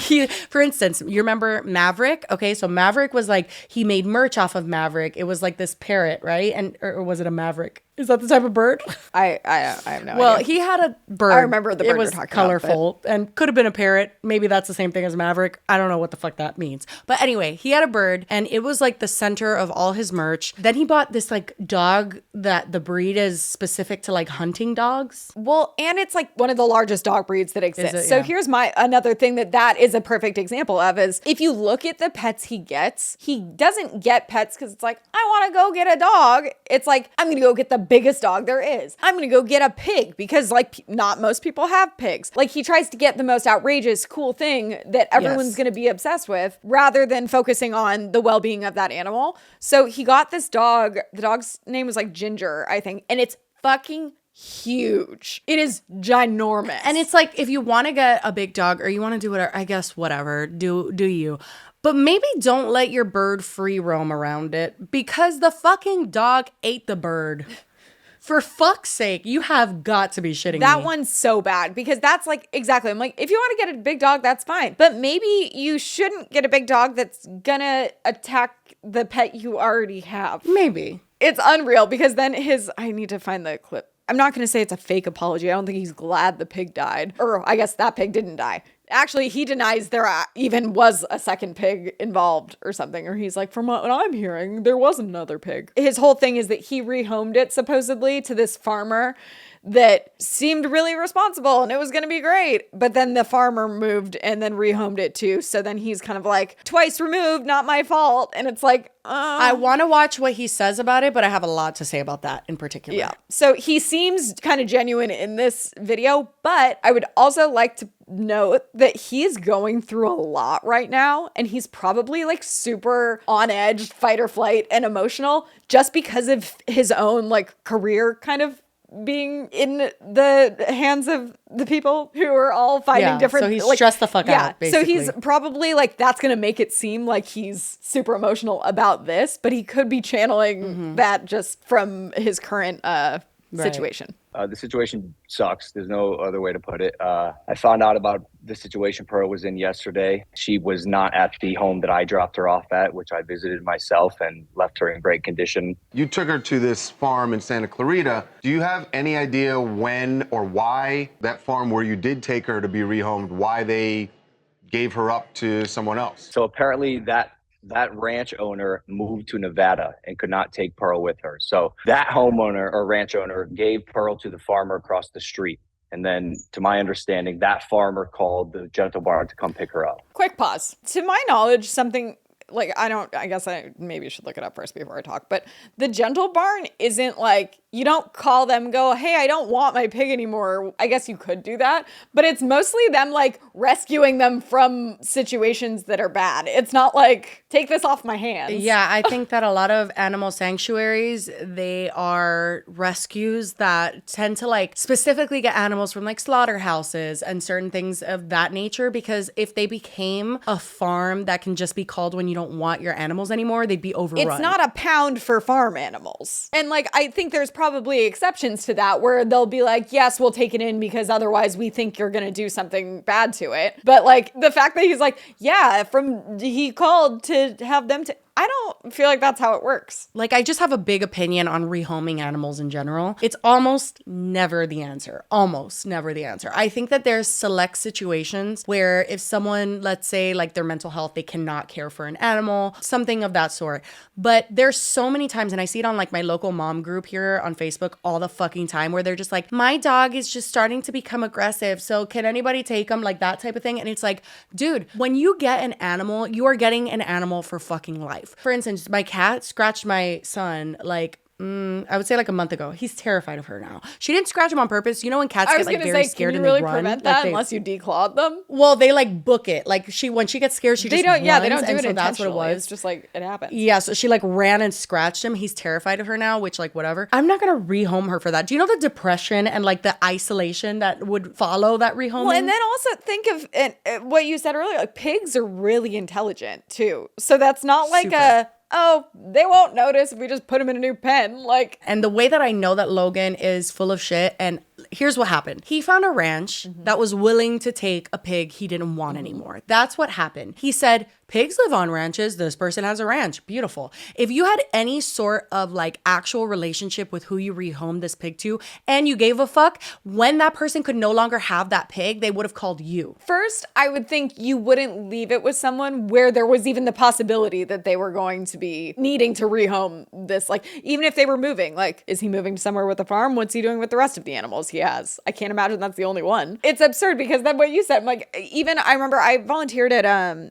for instance, you remember Maverick? Okay, so Maverick was like, he made merch off of Maverick. It was like this parrot, right? Or was it a Maverick? Is that the type of bird? I have no idea. Well, he had a bird. I remember the bird It was you're talking colorful and could have been a parrot. Maybe that's the same thing as Maverick. I don't know what the fuck that means. But anyway, he had a bird and it was like the center of all his merch. Then he bought this like dog that the breed is specific to like hunting dogs. Well, and it's like one of the largest dog breeds that exist. it? So Yeah. here's another thing that is a perfect example of is if you look at the pets he gets, he doesn't get pets because it's like, I want to go get a dog. It's like, I'm going to go get the biggest dog there is. I'm going to go get a pig because like not most people have pigs. Like he tries to get the most outrageous, cool thing that everyone's Yes. going to be obsessed with rather than focusing on the well-being of that animal. So he got this dog. The dog's name was like Ginger, I think. And it's fucking huge. It is ginormous. And it's like, if you want to get a big dog or you want to do whatever, I guess whatever, do you. But maybe don't let your bird free roam around it because the fucking dog ate the bird. For fuck's sake, you have got to be shitting me. That one's so bad because that's like, exactly. I'm like, if you want to get a big dog, that's fine. But maybe you shouldn't get a big dog that's gonna attack the pet you already have. Maybe. It's unreal because then I need to find the clip. I'm not going to say it's a fake apology. I don't think he's glad the pig died. Or I guess that pig didn't die. Actually, he denies there even was a second pig involved or something. Or he's like, from what I'm hearing, there was another pig. His whole thing is that he rehomed it supposedly to this farmer that seemed really responsible and it was going to be great. But then the farmer moved and then rehomed it too. So then he's kind of like, twice removed, not my fault. And it's like, I want to watch what he says about it, but I have a lot to say about that in particular. Yeah. So he seems kind of genuine in this video, but I would also like to note that he's going through a lot right now and he's probably like super on edge, fight or flight and emotional just because of his own like career kind of being in the hands of the people who are all fighting different. So he's like, stressed the fuck out, basically. So he's probably like, that's going to make it seem like he's super emotional about this, but he could be channeling that just from his current situation. The situation sucks. There's no other way to put it. I found out about the situation Pearl was in yesterday. She was not at the home that I dropped her off at, which I visited myself and left her in great condition. You took her to this farm in Santa Clarita. Do you have any idea when or why that farm where you did take her to be rehomed, why they gave her up to someone else? So apparently that ranch owner moved to Nevada and could not take Pearl with her. So that homeowner or ranch owner gave Pearl to the farmer across the street. And then, to my understanding, that farmer called the Gentle Barn to come pick her up. Quick pause. To my knowledge, something like, I guess I maybe should look it up first before I talk, but the Gentle Barn isn't like, you don't call them and go, hey, I don't want my pig anymore. I guess you could do that, but it's mostly them like rescuing them from situations that are bad. It's not like, take this off my hands. Yeah, I think that a lot of animal sanctuaries, they are rescues that tend to like specifically get animals from like slaughterhouses and certain things of that nature, because if they became a farm that can just be called when you don't want your animals anymore, they'd be overrun. It's not a pound for farm animals. And like, I think there's probably exceptions to that where they'll be like, yes, we'll take it in because otherwise we think you're going to do something bad to it. But like the fact that he's like, yeah, he called to have them I don't feel like that's how it works. Like, I just have a big opinion on rehoming animals in general. It's almost never the answer. Almost never the answer. I think that there's select situations where if someone, let's say like their mental health, they cannot care for an animal, something of that sort. But there's so many times, and I see it on like my local mom group here on Facebook all the fucking time, where they're just like, my dog is just starting to become aggressive, so can anybody take him? Like that type of thing. And it's like, dude, when you get an animal, you are getting an animal for fucking life. For instance, my cat scratched my son like I would say like a month ago. He's terrified of her now. She didn't scratch him on purpose. You know when cats get like very scared and they run? Can you really prevent that unless you declawed them? Well, they like book it. Like when she gets scared, she just runs. Yeah, they don't do it so that's what it was. It's just like it happens. Yeah, so she like ran and scratched him. He's terrified of her now, which like whatever. I'm not gonna rehome her for that. Do you know the depression and like the isolation that would follow that rehoming? Well, and then also think of what you said earlier. Like pigs are really intelligent too. So that's not like they won't notice if we just put him in a new pen. Like, and the way that I know that Logan is full of shit, and here's what happened. He found a ranch that was willing to take a pig he didn't want anymore. That's what happened. He said, pigs live on ranches. This person has a ranch. Beautiful. If you had any sort of like actual relationship with who you rehomed this pig to, and you gave a fuck, when that person could no longer have that pig, they would have called you. First, I would think you wouldn't leave it with someone where there was even the possibility that they were going to be needing to rehome this. Like, even if they were moving, like, is he moving to somewhere with a farm? What's he doing with the rest of the animals he has? I can't imagine that's the only one. It's absurd because then what you said, like, even I remember I volunteered at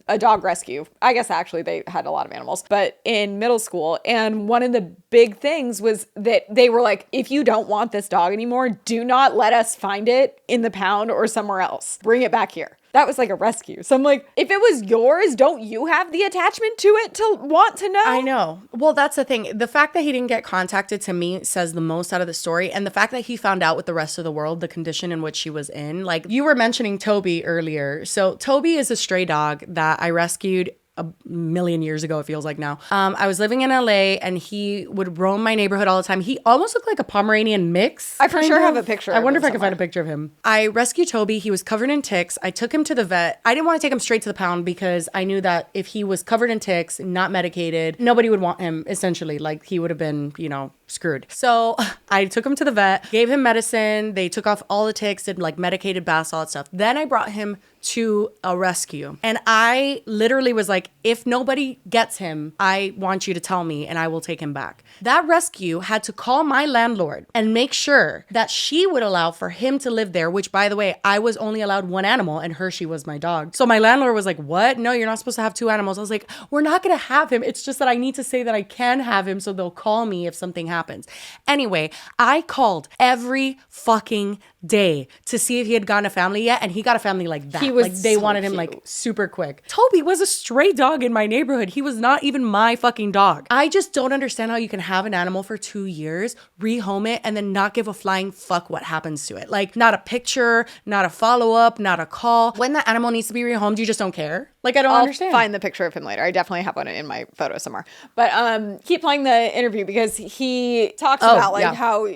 a dog rescue. I guess actually they had a lot of animals, but in middle school. And one of the big things was that they were like, if you don't want this dog anymore, do not let us find it in the pound or somewhere else. Bring it back here. That was like a rescue. So I'm like, if it was yours, don't you have the attachment to it to want to know? I know. Well, that's the thing. The fact that he didn't get contacted to me says the most out of the story. And the fact that he found out with the rest of the world the condition in which she was in. Like, you were mentioning Toby earlier. So Toby is a stray dog that I rescued a million years ago, it feels like now. I was living in LA and he would roam my neighborhood all the time. He almost looked like a Pomeranian mix. I for sure have a picture. I wonder if I can find a picture of him. I rescued Toby. He was covered in ticks. I took him to the vet. I didn't want to take him straight to the pound because I knew that if he was covered in ticks, not medicated, nobody would want him, essentially. Like, he would have been, you know, screwed. So I took him to the vet, gave him medicine. They took off all the ticks, did like medicated baths, all that stuff. Then I brought him to a rescue. And I literally was like, if nobody gets him, I want you to tell me and I will take him back. That rescue had to call my landlord and make sure that she would allow for him to live there, which, by the way, I was only allowed one animal and Hershey was my dog. So my landlord was like, what? No, you're not supposed to have two animals. I was like, we're not going to have him. It's just that I need to say that I can have him so they'll call me if something happens. Anyway, I called every fucking day to see if he had gotten a family yet, and he got a family like that. He was like, they so wanted him cute. like super quick. Toby was a stray dog in my neighborhood. He was not even my fucking dog. I just don't understand how you can have an animal for 2 years, rehome it, and then not give a flying fuck what happens to it. Like, not a picture, not a follow-up, not a call. When that animal needs to be rehomed, you just don't care. Like, I don't understand. I'll find the picture of him later. I definitely have one in my photo somewhere. But keep playing the interview because he talks about like how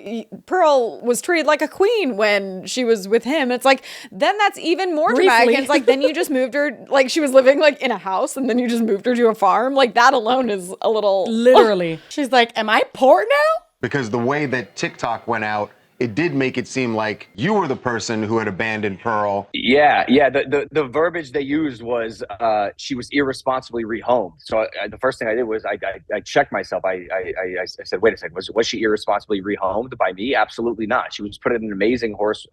Pearl was treated like a queen when she was with him. It's like, then that's even more dramatic. It's like, then you just moved her, like she was living like in a house and then you just moved her to a farm. Like, that alone is a little... Literally. She's like, am I poor now? Because the way that TikTok went out, it did make it seem like you were the person who had abandoned Pearl. Yeah. The verbiage they used was she was irresponsibly rehomed. So the first thing I did was I checked myself. I said, wait a second, was she irresponsibly rehomed by me? Absolutely not. She was put in an amazing horse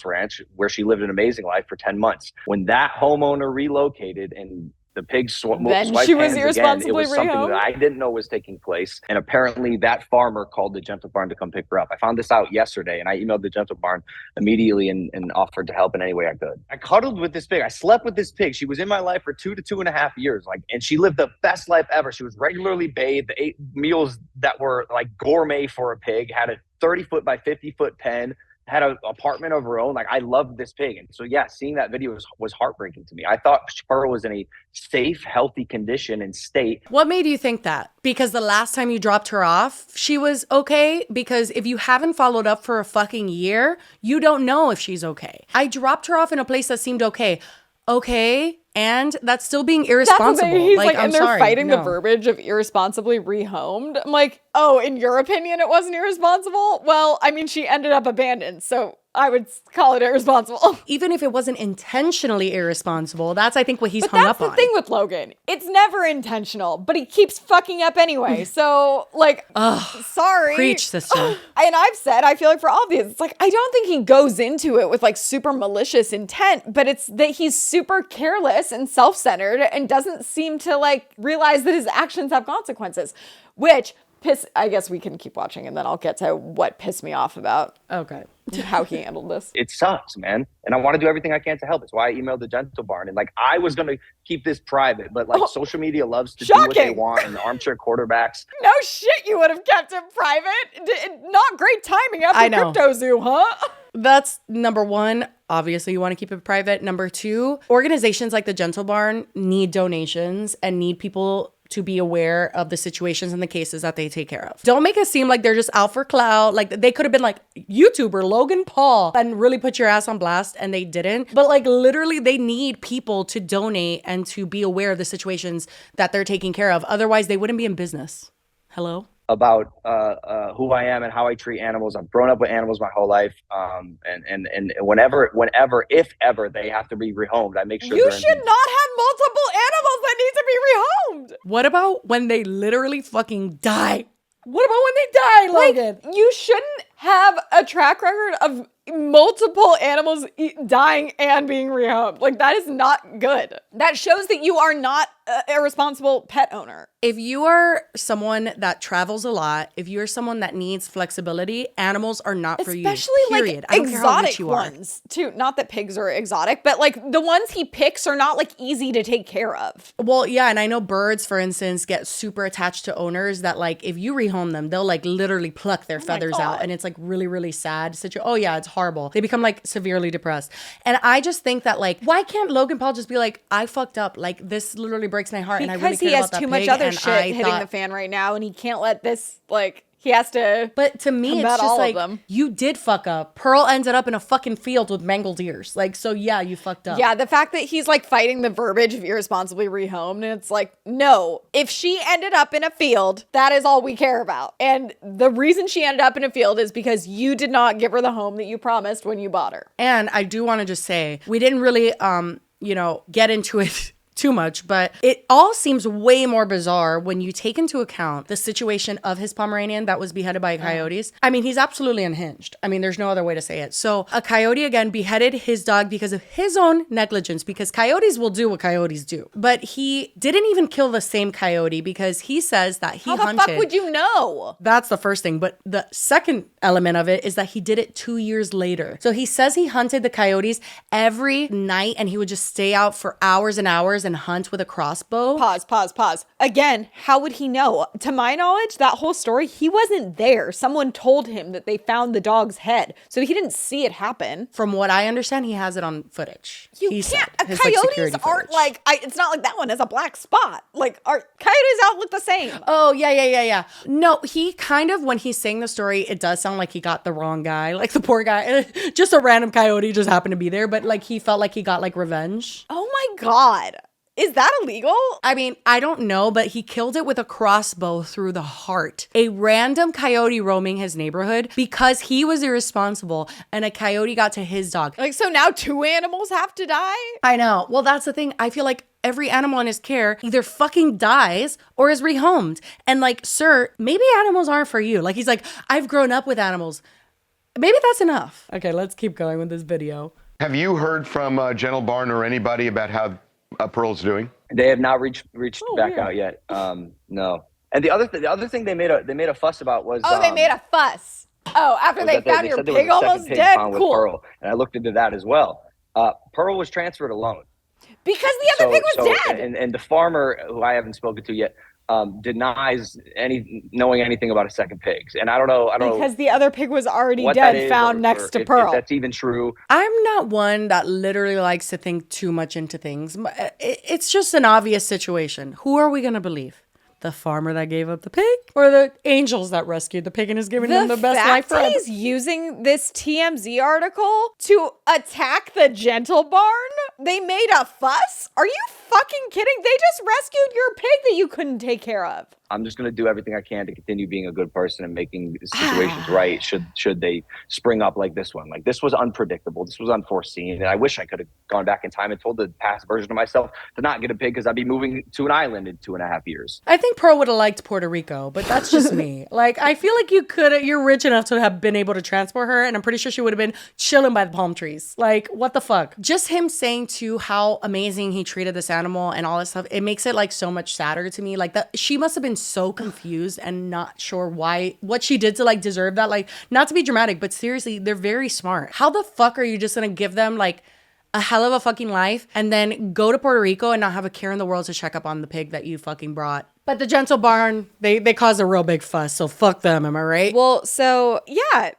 ranch where she lived an amazing life for 10 months. When that homeowner relocated and the pigs swiped hands again, it was something that I didn't know was taking place. And apparently that farmer called the Gentle Barn to come pick her up. I found this out yesterday and I emailed the Gentle Barn immediately and offered to help in any way I could. I cuddled with this pig. I slept with this pig. She was in my life for 2 to 2.5 years. And she lived the best life ever. She was regularly bathed, ate meals that were like gourmet for a pig, had a 30-foot by 50-foot pen, had an apartment of her own. Like, I loved this pig. And so, yeah, seeing that video was heartbreaking to me. I thought Pearl was in a safe, healthy condition and state. What made you think that? Because the last time you dropped her off, she was okay? Because if you haven't followed up for a fucking year, you don't know if she's okay. I dropped her off in a place that seemed okay. Okay, and that's still being irresponsible. He's like, I'm and they're sorry, fighting no. the verbiage of irresponsibly rehomed. I'm like, oh, in your opinion, it wasn't irresponsible? Well, I mean, she ended up abandoned, so I would call it irresponsible. Even if it wasn't intentionally irresponsible, that's, I think, what he's hung up on. That's the thing with Logan. It's never intentional, but he keeps fucking up anyway. So, like, sorry. Preach, sister. And I've said, I feel like for all of these, it's like, I don't think he goes into it with like super malicious intent, but it's that he's super careless and self-centered and doesn't seem to like realize that his actions have consequences, which I guess we can keep watching and then I'll get to what pissed me off about how he handled this. It sucks, man. And I want to do everything I can to help. It's why I emailed the Gentle Barn. And like, I was going to keep this private, but like social media loves to do what they want, and the armchair quarterbacks. No shit, you would have kept it private. Not great timing after Crypto Zoo, huh? That's number one. Obviously, you want to keep it private. Number two, organizations like the Gentle Barn need donations and need people to be aware of the situations and the cases that they take care of. Don't make it seem like they're just out for clout. Like they could have been like YouTuber Logan Paul and really put your ass on blast, and they didn't. But like literally they need people to donate and to be aware of the situations that they're taking care of. Otherwise they wouldn't be in business. Hello? About who I am and how I treat animals. I've grown up with animals my whole life. And whenever, if ever they have to be rehomed, I make sure you should not have multiple animals that need to be rehomed. What about when they literally fucking die? What about when they die, Logan? Like, you shouldn't have a track record of multiple animals dying and being rehomed. Like, that is not good. That shows that you are not a responsible pet owner. If you are someone that travels a lot, if you're someone that needs flexibility, animals are not for you. Especially Period. like I don't care how rich exotic you are. ones too. Not that pigs are exotic, but like the ones he picks are not like easy to take care of. Well, yeah, and I know birds, for instance, get super attached to owners that like if you rehome them, they'll like literally pluck their feathers out, and it's like really, really sad. Oh yeah, it's horrible. They become like severely depressed. And I just think that like, why can't Logan Paul just be like, I fucked up. Like this literally breaks my heart, and I really care about that pig. Because he has too much other and shit hitting the fan right now, and he can't let this like. He has to. But to me, it's just like you did fuck up. Pearl ended up in a fucking field with mangled ears. Like, so yeah, you fucked up. Yeah, the fact that he's like fighting the verbiage of irresponsibly rehomed, and it's like, no, if she ended up in a field, that is all we care about. And the reason she ended up in a field is because you did not give her the home that you promised when you bought her. And I do want to just say, we didn't really, get into it too much, but it all seems way more bizarre when you take into account the situation of his Pomeranian that was beheaded by coyotes. I mean, he's absolutely unhinged. I mean, there's no other way to say it. So a coyote, again, beheaded his dog because of his own negligence, because coyotes will do what coyotes do. But he didn't even kill the same coyote because he says that he hunted. How the fuck would you know? That's the first thing. But the second element of it is that he did it 2 years later. So he says he hunted the coyotes every night, and he would just stay out for hours and hours and hunt with a crossbow. Pause. Again, how would he know? To my knowledge, that whole story, he wasn't there. Someone told him that they found the dog's head. So he didn't see it happen. From what I understand, he has it on footage. You can't. Coyotes aren't like, it's not like that one has a black spot. Like, coyotes out look the same. Oh, yeah. No, he kind of, when he's saying the story, it does sound like he got the wrong guy. Like the poor guy, just a random coyote just happened to be there. But like he felt like he got like revenge. Oh my God. Is that illegal? I mean, I don't know, but he killed it with a crossbow through the heart. A random coyote roaming his neighborhood because he was irresponsible and a coyote got to his dog. Like, so now 2 animals have to die? I know. Well, that's the thing. I feel like every animal in his care either fucking dies or is rehomed. And like, sir, maybe animals aren't for you. Like, he's like, I've grown up with animals. Maybe that's enough. Okay, let's keep going with this video. Have you heard from Gentle Barn or anybody about how Pearl's doing? They have not reached back out yet. No. And the other thing they made a fuss about was they made a fuss. Oh, after they found your pig almost dead. Cool. Pearl, and I looked into that as well. Pearl was transferred alone because the other pig was dead. And the farmer, who I haven't spoken to yet, denies knowing anything about a second pig. And I don't know because the other pig was already dead, found next to Pearl. If that's even true. I'm not one that literally likes to think too much into things. It's just an obvious situation. Who are we going to believe? The farmer that gave up the pig, or the angels that rescued the pig and is giving him the best life forever? He's using this TMZ article to attack the Gentle Barn. They made a fuss? Are you fucking kidding? They just rescued your pig that you couldn't take care of. I'm just going to do everything I can to continue being a good person and making situations right should they spring up like this one. Like, this was unpredictable. This was unforeseen. And I wish I could have gone back in time and told the past version of myself to not get a pig because I'd be moving to an island in 2.5 years. I think Pearl would have liked Puerto Rico, but that's just me. Like, I feel like you're rich enough to have been able to transport her, and I'm pretty sure she would have been chilling by the palm trees. Like, what the fuck? Just him saying too how amazing he treated this animal and all this stuff, it makes it like so much sadder to me. Like, she must have been so confused and not sure what she did to like deserve that. Like, not to be dramatic, but seriously, they're very smart. How the fuck are you just gonna give them like a hell of a fucking life and then go to Puerto Rico and not have a care in the world to check up on the pig that you fucking brought But the Gentle Barn, they caused a real big fuss, so fuck them, am I right? Well, so yeah,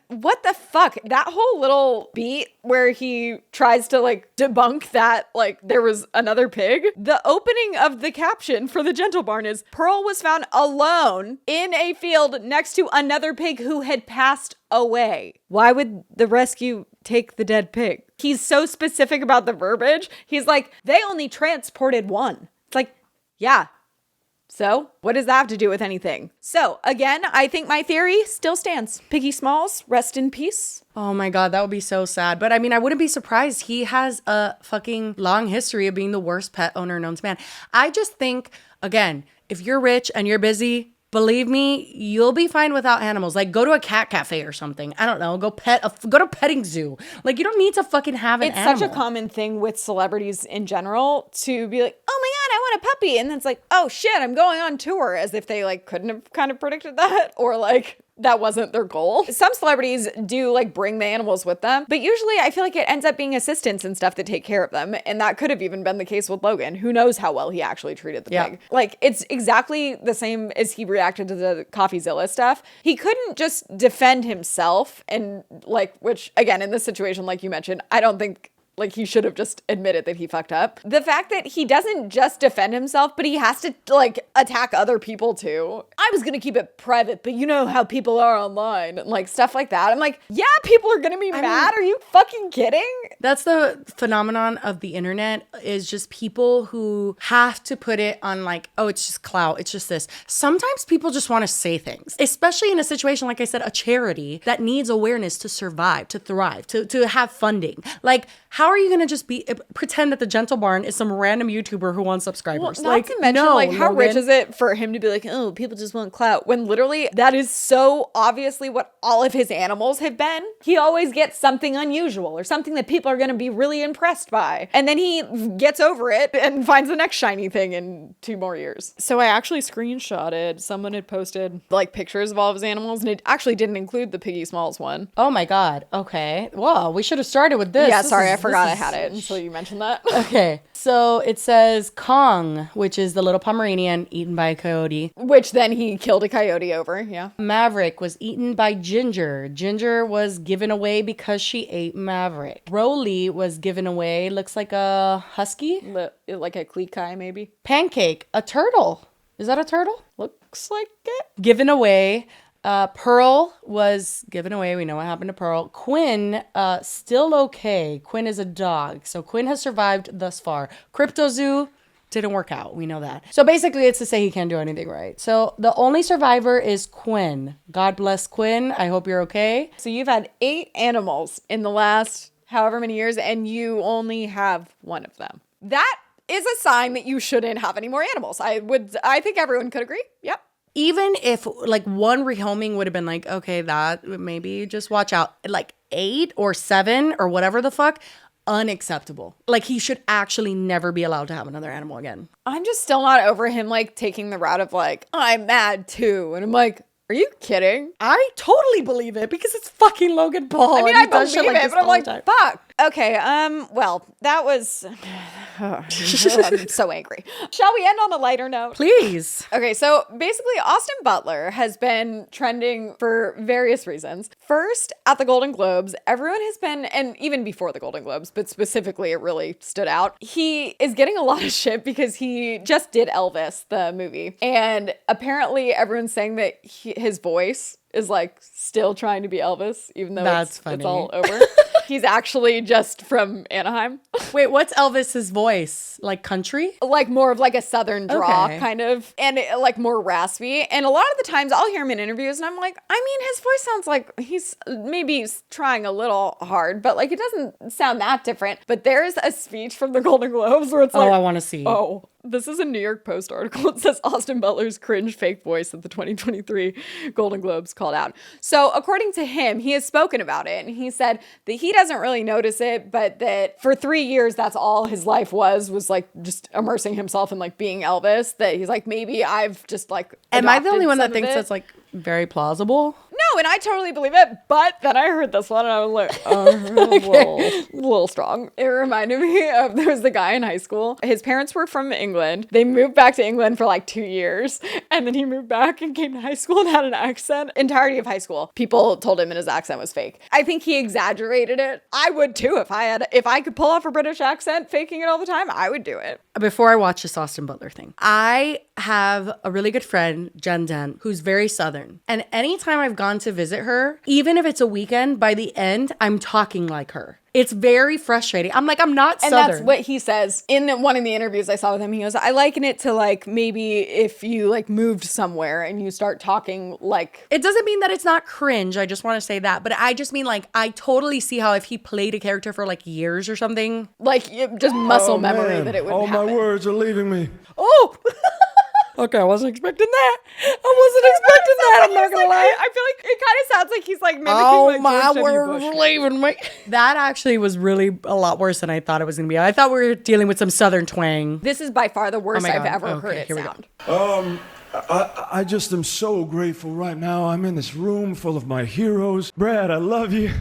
what the fuck? That whole little beat where he tries to like debunk that like there was another pig. The opening of the caption for the Gentle Barn is Pearl was found alone in a field next to another pig who had passed away. Why would the rescue take the dead pig? He's so specific about the verbiage. He's like, they only transported one. It's like, yeah. So what does that have to do with anything? So again, I think my theory still stands. Piggy Smalls, rest in peace. Oh my God, that would be so sad. But I mean, I wouldn't be surprised. He has a fucking long history of being the worst pet owner known to man. I just think, again, if you're rich and you're busy, believe me, you'll be fine without animals. Like, go to a cat cafe or something. I don't know. Go to a petting zoo. Like, you don't need to fucking have an animal. It's such a common thing with celebrities in general to be like, oh my God, I want a puppy. And then it's like, oh shit, I'm going on tour, as if they like couldn't have kind of predicted that, or like that wasn't their goal. Some celebrities do like bring the animals with them, but usually I feel like it ends up being assistants and stuff that take care of them. And that could have even been the case with Logan. Who knows how well he actually treated the pig. Like, it's exactly the same as he reacted to the CoffeeZilla stuff. He couldn't just defend himself, and like, which again, in this situation, like you mentioned, I don't think like he should have just admitted that he fucked up. The fact that he doesn't just defend himself, but he has to like attack other people too. I was gonna keep it private, but you know how people are online, and like stuff like that. I'm like, yeah, people are gonna be mad. Are you fucking kidding? That's the phenomenon of the internet, is just people who have to put it on like, oh, it's just clout. It's just this. Sometimes people just want to say things, especially in a situation, like I said, a charity that needs awareness to survive, to thrive, to have funding. Like, how are you going to just pretend that the Gentle Barn is some random YouTuber who wants subscribers? Well, not to mention, like, how Logan. rich is it for him to be like, oh, people just want clout, when literally that is so obviously what all of his animals have been. He always gets something unusual or something that people are going to be really impressed by. And then he gets over it and finds the next shiny thing in 2 more years. So I actually screenshotted, someone had posted like pictures of all of his animals, and it actually didn't include the Piggy Smalls one. Oh my God. Okay. Well, we should have started with this. Yeah, sorry, I forgot I had it until you mentioned that. Okay. So it says Kong, which is the little Pomeranian eaten by a coyote. Which then he killed a coyote over, yeah. Maverick was eaten by Ginger. Ginger was given away because she ate Maverick. Rolly was given away, looks like a husky? Like a Klekai, maybe? Pancake, a turtle. Is that a turtle? Looks like it. Given away. Pearl was given away. We know what happened to Pearl. Quinn, still okay. Quinn is a dog. So Quinn has survived thus far. CryptoZoo didn't work out. We know that. So basically it's to say he can't do anything right. So the only survivor is Quinn. God bless Quinn. I hope you're okay. So you've had 8 animals in the last however many years, and you only have 1 of them. That is a sign that you shouldn't have any more animals. I think everyone could agree. Yep. Even if like 1 rehoming would have been like, okay, that maybe just watch out. Like 8 or 7 or whatever the fuck, unacceptable. Like, he should actually never be allowed to have another animal again. I'm just still not over him like taking the route of like, I'm mad too. And I'm like, are you kidding? I totally believe it because it's fucking Logan Paul. I mean, I believe it, but I'm like, fuck. Okay, well, that was... I'm so angry. Shall we end on a lighter note? Please. Okay, so basically Austin Butler has been trending for various reasons. First, at the Golden Globes, everyone has been, and even before the Golden Globes, but specifically it really stood out. He is getting a lot of shit because he just did Elvis, the movie. And apparently everyone's saying that his voice is like still trying to be Elvis, even though it's all over. He's actually just from Anaheim. Wait, what's Elvis's voice? Like country? Like more of like a southern draw kind of, and like more raspy. And a lot of the times I'll hear him in interviews and I'm like, I mean, his voice sounds like he's maybe trying a little hard, but like it doesn't sound that different. But there's a speech from the Golden Globes where it's like, I want to see. Oh, this is a New York Post article. It says Austin Butler's cringe fake voice at the 2023 Golden Globes called out. So according to him, he has spoken about it, and he said that he doesn't really notice it, but that for 3 years, that's all his life was like just immersing himself in like being Elvis. That he's like, maybe I've just like, am I the only one that thinks that's like very plausible? and I totally believe it. But then I heard this one and I was like, a little strong. It reminded me of, there was the guy in high school. His parents were from England. They moved back to England for like 2 years. And then he moved back and came to high school and had an accent. Entirety of high school, people told him his accent was fake. I think he exaggerated it. I would too. If I could pull off a British accent, faking it all the time, I would do it. Before I watch this Austin Butler thing, I have a really good friend, Jen Den, who's very Southern. And anytime I've gone to visit her, even if it's a weekend, by the end, I'm talking like her. It's very frustrating. I'm like, I'm not Southern. And that's what he says in one of the interviews I saw with him. He goes, I liken it to like maybe if you like moved somewhere and you start talking like. It doesn't mean that it's not cringe. I just want to say that. But I just mean like, I totally see how if he played a character for like years or something. Like just muscle memory that it would happen. All my words are leaving me. Oh! Okay, I wasn't expecting that. I'm not gonna lie. I feel like it kind of sounds like he's like mimicking Oh, like George my W. words Bush. are leaving me. That actually was really a lot worse than I thought it was gonna be. I thought we were dealing with some Southern twang. This is by far the worst I've ever Okay, heard it here we sound. I just am so grateful right now. I'm in this room full of my heroes. Brad, I love you.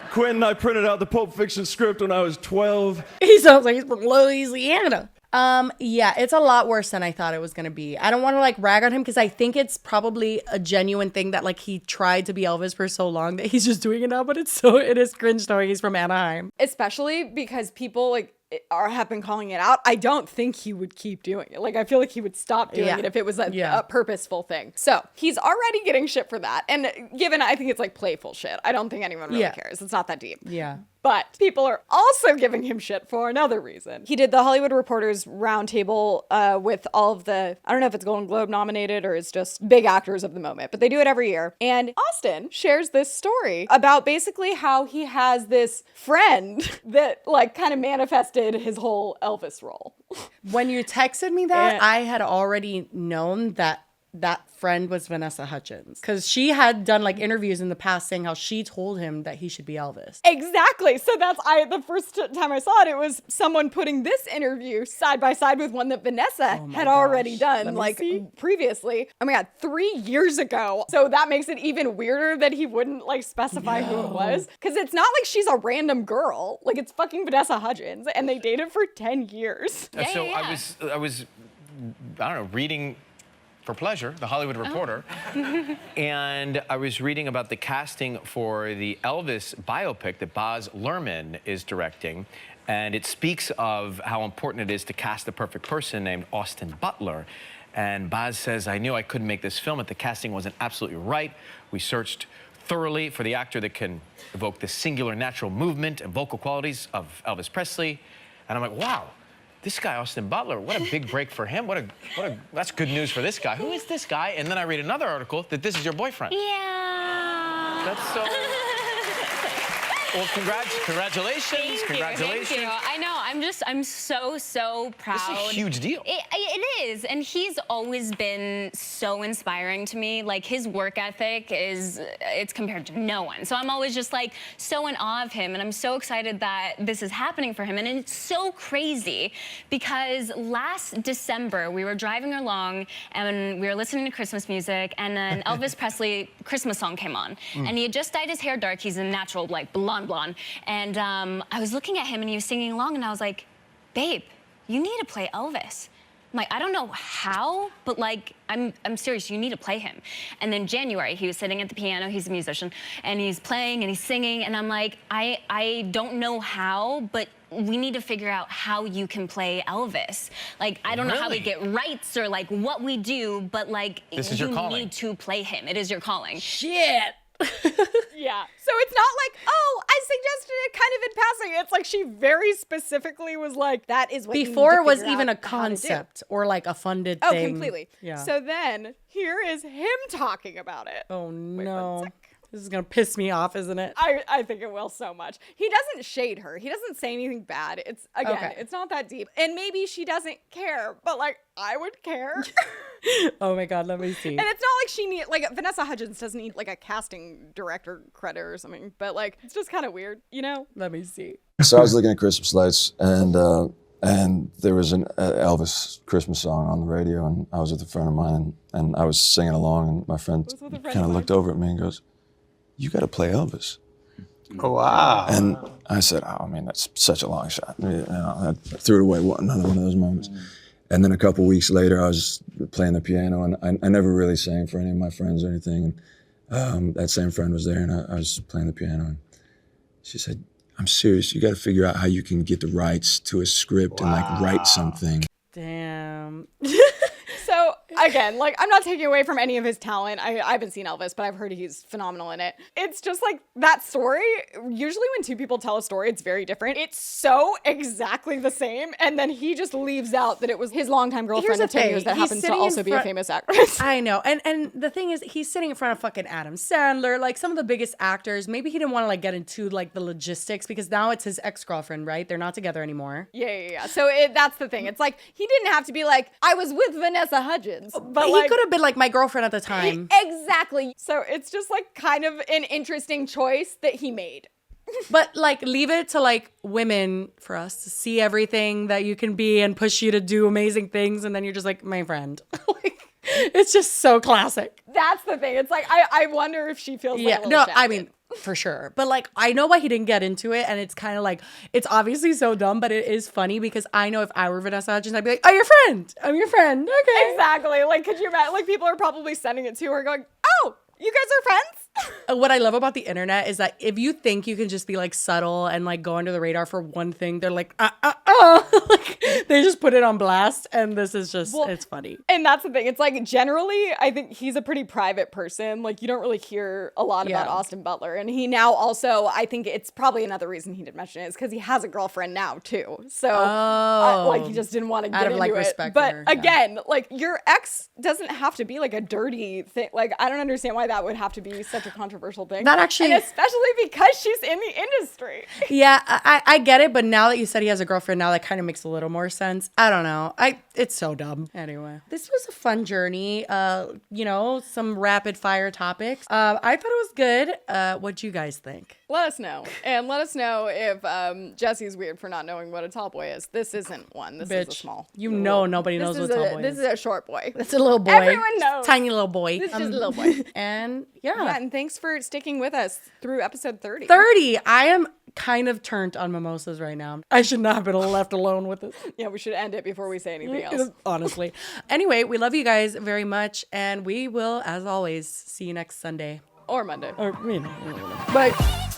Quentin, I printed out the Pulp Fiction script when I was 12. He sounds like he's from Louisiana. Yeah, it's a lot worse than I thought it was gonna be. I don't want to like rag on him because I think it's probably a genuine thing that like he tried to be Elvis for so long that he's just doing it now, but it is cringe knowing he's from Anaheim. Especially because people like have been calling it out. I don't think he would keep doing it. Like I feel like he would stop doing it if it was a purposeful thing. So he's already getting shit for that. And given I think it's like playful shit, I don't think anyone really cares. It's not that deep. Yeah. But people are also giving him shit for another reason. He did the Hollywood Reporters Roundtable with all of the, I don't know if it's Golden Globe nominated or it's just big actors of the moment, but they do it every year. And Austin shares this story about basically how he has this friend that like kind of manifested his whole Elvis role. When you texted me that, I had already known that friend was Vanessa Hudgens because she had done like interviews in the past saying how she told him that he should be Elvis. Exactly. So the first time I saw it, it was someone putting this interview side by side with one that Vanessa had already done like previously. Oh my God, 3 years ago. So that makes it even weirder that he wouldn't like specify who it was. Because it's not like she's a random girl. Like it's fucking Vanessa Hudgens and they dated for 10 years. I was, I don't know, reading for pleasure, The Hollywood Reporter, and I was reading about the casting for the Elvis biopic that Baz Luhrmann is directing, and it speaks of how important it is to cast the perfect person named Austin Butler. And Baz says, I knew I couldn't make this film if the casting wasn't absolutely right. We searched thoroughly for the actor that can evoke the singular natural movement and vocal qualities of Elvis Presley. And I'm like, wow. This guy, Austin Butler, what a big break for him. That's good news for this guy. Who is this guy? And then I read another article that this is your boyfriend. Yeah. That's so... Well, congratulations. Congratulations. Thank you. I know. I'm so proud. This is a huge deal. It is. And he's always been so inspiring to me. Like his work ethic it's compared to no one. So I'm always just like so in awe of him. And I'm so excited that this is happening for him. And it's so crazy because last December we were driving along and we were listening to Christmas music and an Elvis Presley Christmas song came on. And he had just dyed his hair dark. He's a natural like blonde. And I was looking at him and he was singing along and I was like, babe, you need to play Elvis. I'm like, I don't know how, but like, I'm serious, you need to play him. And then January, he was sitting at the piano, he's a musician, and he's playing and he's singing, and I'm like, I don't know how, but we need to figure out how you can play Elvis. Like, I don't know how we get rights or like what we do, but like, you need to play him. It is your calling. Shit. Yeah. So it's not like, oh, I suggested it kind of in passing. It's like she very specifically was like, that is what before you need it was to figure even out a how to do. concept or like a funded Oh, thing. completely. Yeah. So then here is him talking about it. Oh no. This is gonna piss me off, isn't it? I think it will so much. He doesn't shade her. He doesn't say anything bad. It's again, it's not that deep. And maybe she doesn't care, but like I would care. Oh my God, let me see. And it's not like she need like Vanessa Hudgens doesn't need like a casting director credit or something, but like it's just kind of weird, you know? Let me see. So I was looking at Christmas lights and there was an Elvis Christmas song on the radio and I was with a friend of mine and I was singing along and my friend kind of looked over at me and goes, you got to play Elvis. Oh, wow. And I said, oh, man, that's such a long shot. I threw it away, another one of those moments. And then a couple weeks later, I was playing the piano, and I never really sang for any of my friends or anything. And that same friend was there, and I was playing the piano. And she said, I'm serious. You got to figure out how you can get the rights to a script and like write something. Damn. So again, like, I'm not taking away from any of his talent. I haven't seen Elvis, but I've heard he's phenomenal in it. It's just like that story. Usually when two people tell a story, it's very different. It's so exactly the same. And then he just leaves out that it was his longtime girlfriend of 10 years that happens to also be a famous actress. I know. And the thing is, he's sitting in front of fucking Adam Sandler, like some of the biggest actors. Maybe he didn't want to like get into like the logistics because now it's his ex-girlfriend, right? They're not together anymore. Yeah. So that's the thing. It's like, he didn't have to be like, I was with Vanessa Hudgens. But he like, could have been like my girlfriend at the time. Exactly. So it's just like kind of an interesting choice that he made. But like, leave it to like women for us to see everything that you can be and push you to do amazing things. And then you're just like, my friend. Like, it's just so classic. That's the thing. It's like, I wonder if she feels like a little shafted. I mean, for sure. But like, I know why he didn't get into it. And it's kind of like, it's obviously so dumb, but it is funny because I know if I were Vanessa Hudgens, I'd be like, oh, your friend. I'm your friend. Okay. Exactly. Like, could you imagine? Like, people are probably sending it to her going, oh, you guys are friends? What I love about the internet is that if you think you can just be like subtle and like go under the radar for one thing, they're like, like, they just put it on blast. And this is just, it's funny. And that's the thing. It's like, generally, I think he's a pretty private person. Like, you don't really hear a lot about Austin Butler. And he now also, I think it's probably another reason he didn't mention it is because he has a girlfriend now too. So like, he just didn't want to get into like it. Respect but for her, again, like, your ex doesn't have to be like a dirty thing. Like, I don't understand why that would have to be such a controversial thing. That actually, and especially because she's in the industry. Yeah, I get it, but now that you said he has a girlfriend, now that kind of makes a little more sense. I don't know. It's so dumb. Anyway, this was a fun journey. You know, some rapid fire topics. I thought it was good. What'd you guys think? Let us know. And let us know if Jesse's weird for not knowing what a tall boy is. This isn't one. This is a small. You know nobody knows what a tall boy is. This is a short boy. It's a little boy. Everyone knows. Tiny little boy. This is just a little boy. And yeah, and thanks for sticking with us through episode 30. 30. I am kind of turned on mimosas right now. I should not have been left alone with this. Yeah, we should end it before we say anything else. Honestly. Anyway, we love you guys very much. And we will, as always, see you next Sunday. Or Monday. Or, you know. Bye.